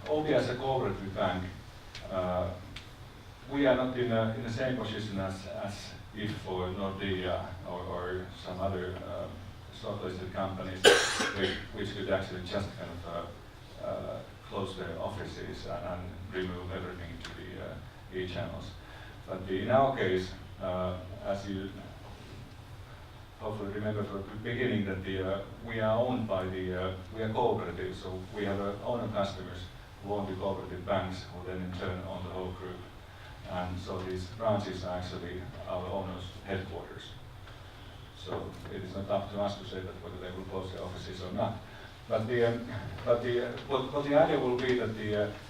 Speaker 9: OP as a cooperative bank. We are not in the same position as if for Nordea or some other stock-listed companies which could actually just kind of close their offices and remove everything to the e-channels. But in our case, as you hopefully remember from the beginning, that we are owned by we are cooperative, so we have owner customers who own the cooperative banks, who then in turn own the whole group. And so these branches are actually our owners' headquarters. So it is not up to us to say that whether they will close their offices or not. But the idea will be that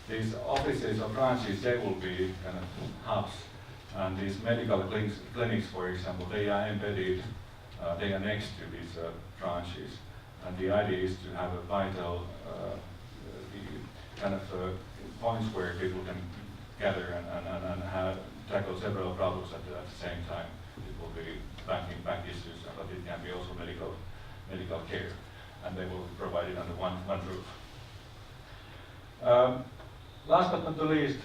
Speaker 9: these offices or branches, they will be kind of hubs. And these medical clinics, for example, they are embedded, they are next to these branches. And the idea is to have a vital kind of points where people can gather and tackle several problems at the same time. It will be bank issues, but it can be also medical care, and they will be provided under one roof. Last but not the least,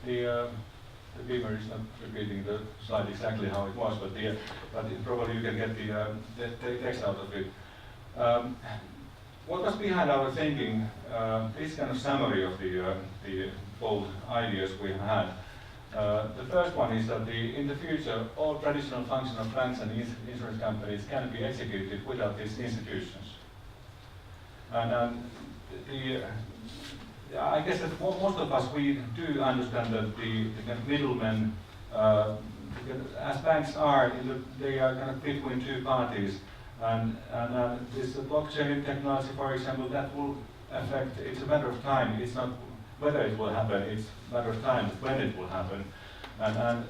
Speaker 9: the beamer is not repeating the slide exactly how it was, but probably you can get the text out of it. What was behind our thinking, this kind of summary of the bold ideas we have had. The first one is that in the future, all traditional functional plans and insurance companies can be executed without these institutions. And I guess that most of us, we do understand that the kind of middlemen, as banks are, they are kind of between two parties. And this blockchain technology, for example, that will affect, it's a matter of time. It's not whether it will happen, it's a matter of time when it will happen. And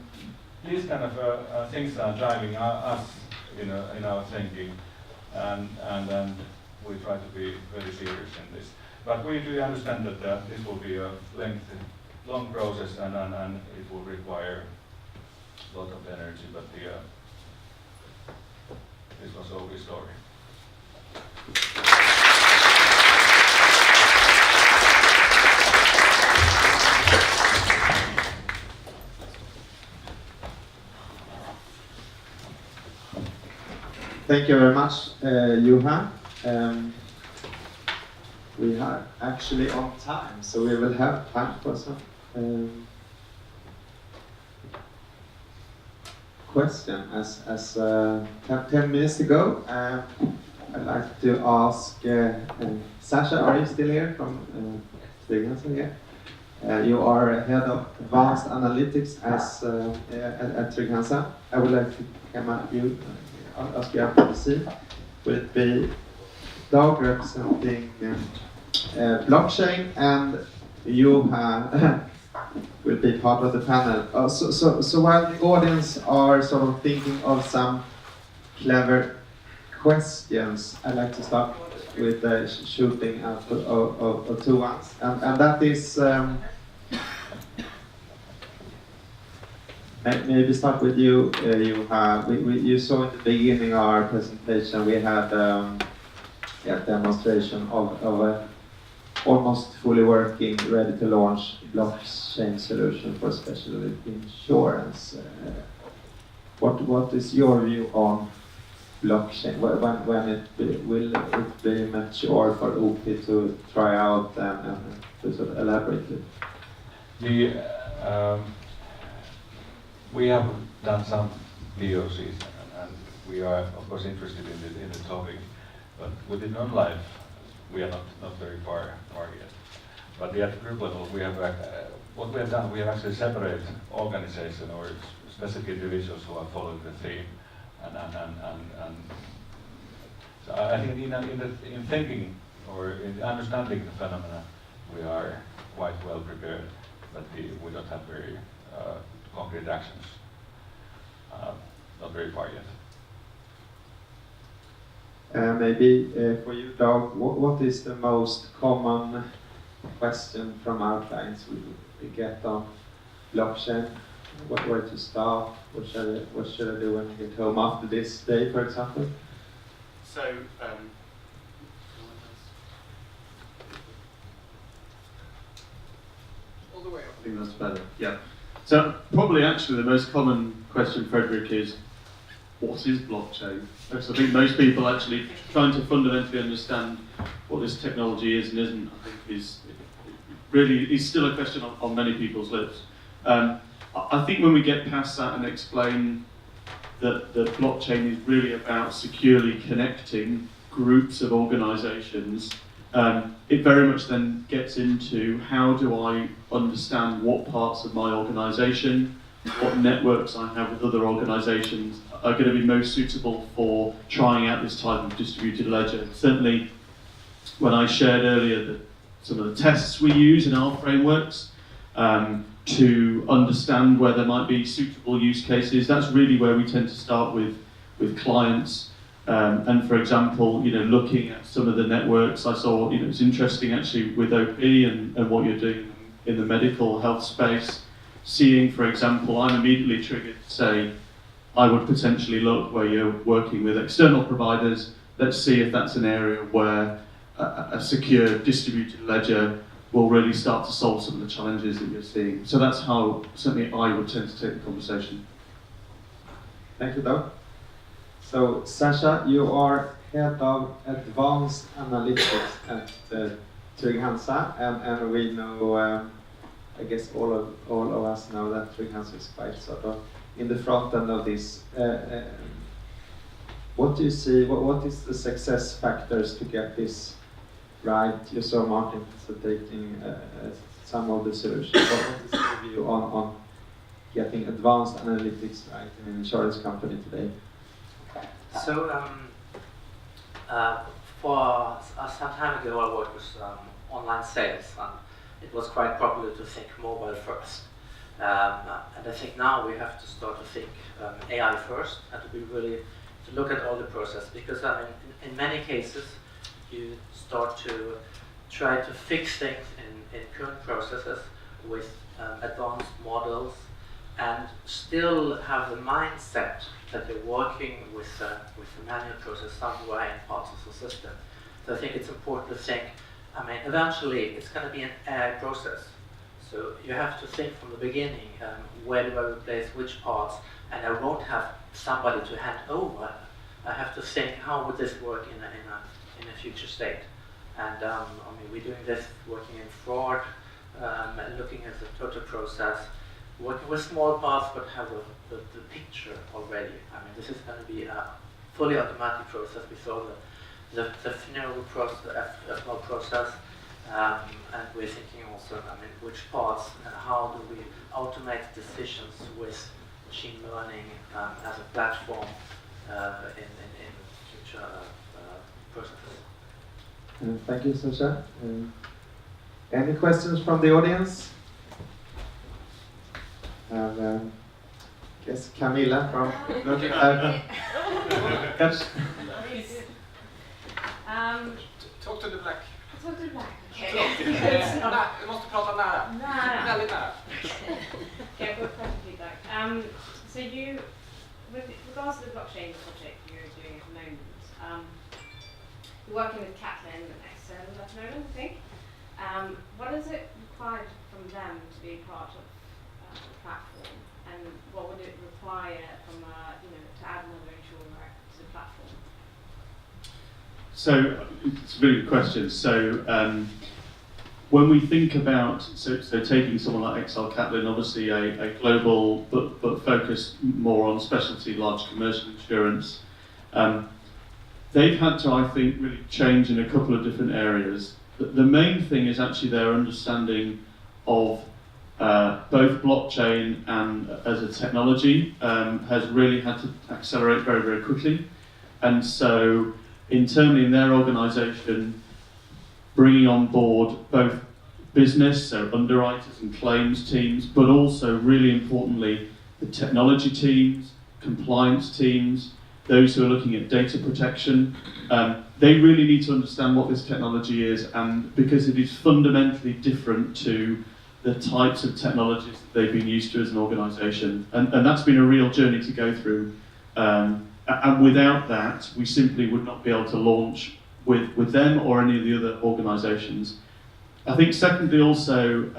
Speaker 9: these kind of things are driving us in our thinking. And then we try to be very serious in this. But we do understand that this will be a lengthy, long process and it will require a lot of energy. But this was all the story.
Speaker 1: Thank you very much, Juha. We are actually on time, so we will have time for some question. As 10 minutes ago, I'd like to ask Sasha, are you still here from Trygg-Hansa here? You are head of advanced analytics at Trygg-Hansa. I would like to come up you. Ask you up to the scene. Will it be Dag representing blockchain and Juha will be part of the panel. So while the audience are sort of thinking of some clever questions, I'd like to start with shooting out of two ones. And that is maybe start with you, Juha. You saw in the beginning of our presentation we had a demonstration of a almost fully working, ready to launch blockchain solution for specialty insurance. What is your view on blockchain? When will it be mature for OP to try out and to sort of elaborate it?
Speaker 9: We have done some POCs and we are of course interested in the topic, but within non-life we are not very far yet. But at the group level, we have what we have done. We have actually separated organization or specific divisions who are following the theme, and so I think in thinking or in understanding the phenomena, we are quite well prepared, but we don't have very concrete actions. Not very far yet.
Speaker 1: Maybe for you, Dag, what is the most common question from our clients we get on blockchain? Where to start? What should I do when I get home after this day, for example?
Speaker 10: So, all the way up. I think that's better. Yeah. So probably actually the most common question, Fredrik, is what is blockchain? Because I think most people actually trying to fundamentally understand what this technology is and isn't, I think is still a question on many people's lips. I think when we get past that and explain that the blockchain is really about securely connecting groups of organizations, it very much then gets into how do I understand what parts of my organization, what networks I have with other organizations are going to be most suitable for trying out this type of distributed ledger. Certainly, when I shared earlier some of the tests we use in our frameworks to understand where there might be suitable use cases, that's really where we tend to start with clients. And for example, looking at some of the networks, I saw, it's interesting actually with OP and what you're doing in the medical health space, seeing, for example, I'm immediately triggered to say, I would potentially look where you're working with external providers. Let's see if that's an area where a secure distributed ledger will really start to solve some of the challenges that you're seeing. So that's how certainly I would tend to take the conversation.
Speaker 1: Thank you, Doug. So, Sasha, you are head of advanced analytics at Trygg-Hansa, and we know, I guess all of us know that Trygg-Hansa is quite sort of in the front end of this. What do you see? What is the success factors to get this right? You saw Martin taking some of the solutions. What is your view on getting advanced analytics right in an insurance company today?
Speaker 11: So, for some time ago, I worked with online sales, and it was quite popular to think mobile first. And I think now we have to start to think AI first, and to look at all the process, because in many cases you start to try to fix things in current processes with advanced models, and still have the mindset that you're working with a manual process somewhere in parts of the system. So I think it's important to think, eventually it's going to be an AI process. So you have to think from the beginning, where do I replace which parts, and I won't have somebody to hand over. I have to think, how would this work in a future state? And we're doing this working in fraud, looking at the total process, working with small parts but have the picture already. This is going to be a fully automatic process. We saw the funeral process, FML process, and we're thinking also, which parts and how do we automate decisions with machine learning as a platform in future processes.
Speaker 1: Thank you, Sasha. Any questions from the audience? Yes, Camilla from Nordic.
Speaker 12: Talk to the black.
Speaker 13: Talk to the black. Okay.
Speaker 12: Du måste prata nära. Väldigt nära.
Speaker 13: Okay, I've got a question for you, Doug. So you, with regards to the blockchain project you're doing at the moment, you're working with Kaplan and Excel at the moment, I think. What is it required from them to be part of the platform, and what would it require from to add another insurer to the platform?
Speaker 10: So it's a really good question. So when we think about so taking someone like XL Kaplan, obviously a global but focused more on specialty large commercial insurance, they've had to, I think, really change in a couple of different areas. The main thing is actually their understanding of both blockchain and as a technology has really had to accelerate very, very quickly. And so internally in their organisation, bringing on board both business, so underwriters and claims teams, but also really importantly, the technology teams, compliance teams, those who are looking at data protection, they really need to understand what this technology is, and because it is fundamentally different to the types of technologies that they've been used to as an organisation. And that's been a real journey to go through. And without that, we simply would not be able to launch with them or any of the other organisations. I think secondly also,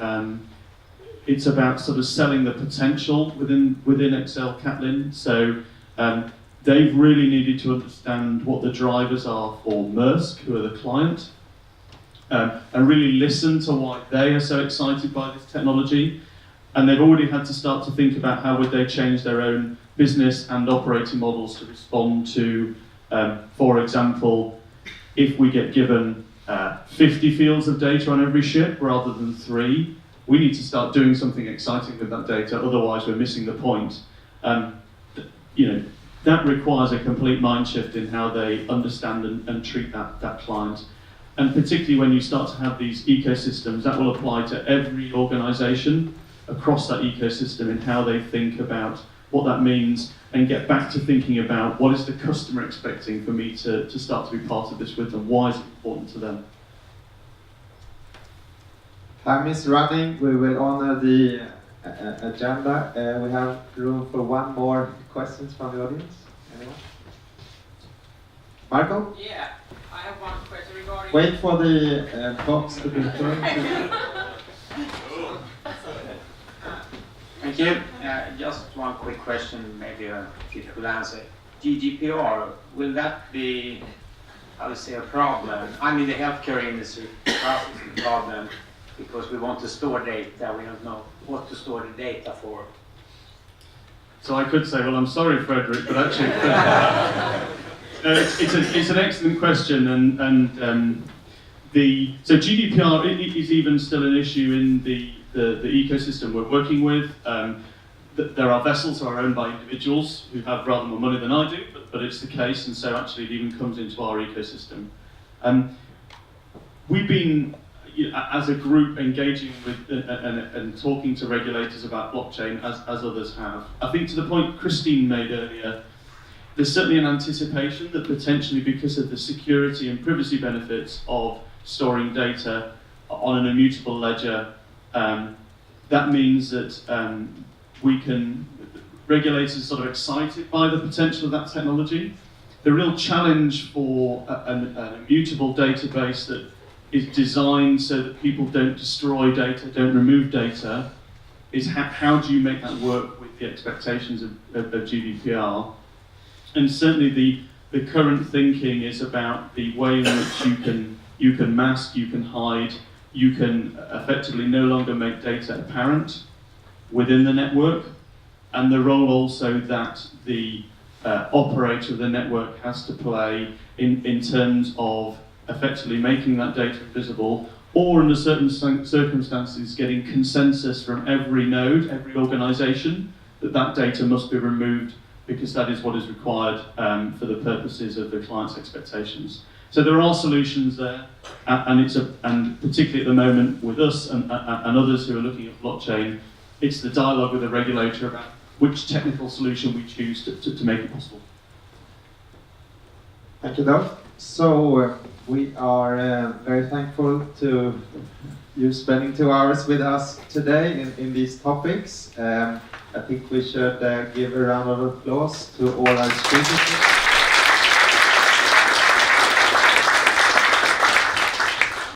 Speaker 10: it's about sort of selling the potential within XL Kaplan. So they've really needed to understand what the drivers are for Maersk, who are the client, and really listen to why they are so excited by this technology. And they've already had to start to think about how would they change their own business and operating models to respond to, for example, if we get given 50 fields of data on every ship rather than 3, we need to start doing something exciting with that data, otherwise we're missing the point. That requires a complete mind shift in how they understand and treat that client. And particularly when you start to have these ecosystems, that will apply to every organisation across that ecosystem in how they think about what that means, and get back to thinking about what is the customer expecting for me to start to be part of this with them, why is it important to them.
Speaker 1: Time is running, we will honour the agenda. We have room for one more questions from the audience. Anyone? Marco?
Speaker 12: Yeah, I have one question regarding...
Speaker 1: Wait for the box to be turned.
Speaker 14: Thank you. Just one quick question, maybe if you could answer. GDPR, will that be, I would say, a problem? I mean, the healthcare industry process is a problem because we want to store data, we don't know what to store the data for.
Speaker 10: So I could say, well, I'm sorry, Fredrik, but actually, it's an excellent question, and so GDPR is even still an issue in the ecosystem we're working with. There are vessels that are owned by individuals who have rather more money than I do, but it's the case, and so actually it even comes into our ecosystem. We've been, as a group, engaging with and talking to regulators about blockchain as others have. I think to the point Christine made earlier, there's certainly an anticipation that potentially because of the security and privacy benefits of storing data on an immutable ledger, that means that regulators are sort of excited by the potential of that technology. The real challenge for an immutable database that is designed so that people don't destroy data, don't remove data, is how do you make that work with the expectations of GDPR? And certainly the current thinking is about the way in which you can mask, you can hide, you can effectively no longer make data apparent within the network, and the role also that the operator of the network has to play in terms of effectively making that data visible, or under certain circumstances getting consensus from every node, every organization, that data must be removed because that is what is required for the purposes of the client's expectations. So there are solutions there, and particularly at the moment with us and others who are looking at blockchain, it's the dialogue with the regulator about which technical solution we choose to make it possible.
Speaker 1: Thank you, Doug. So we are very thankful to you spending 2 hours with us today in these topics. I think we should give a round of applause to all our speakers.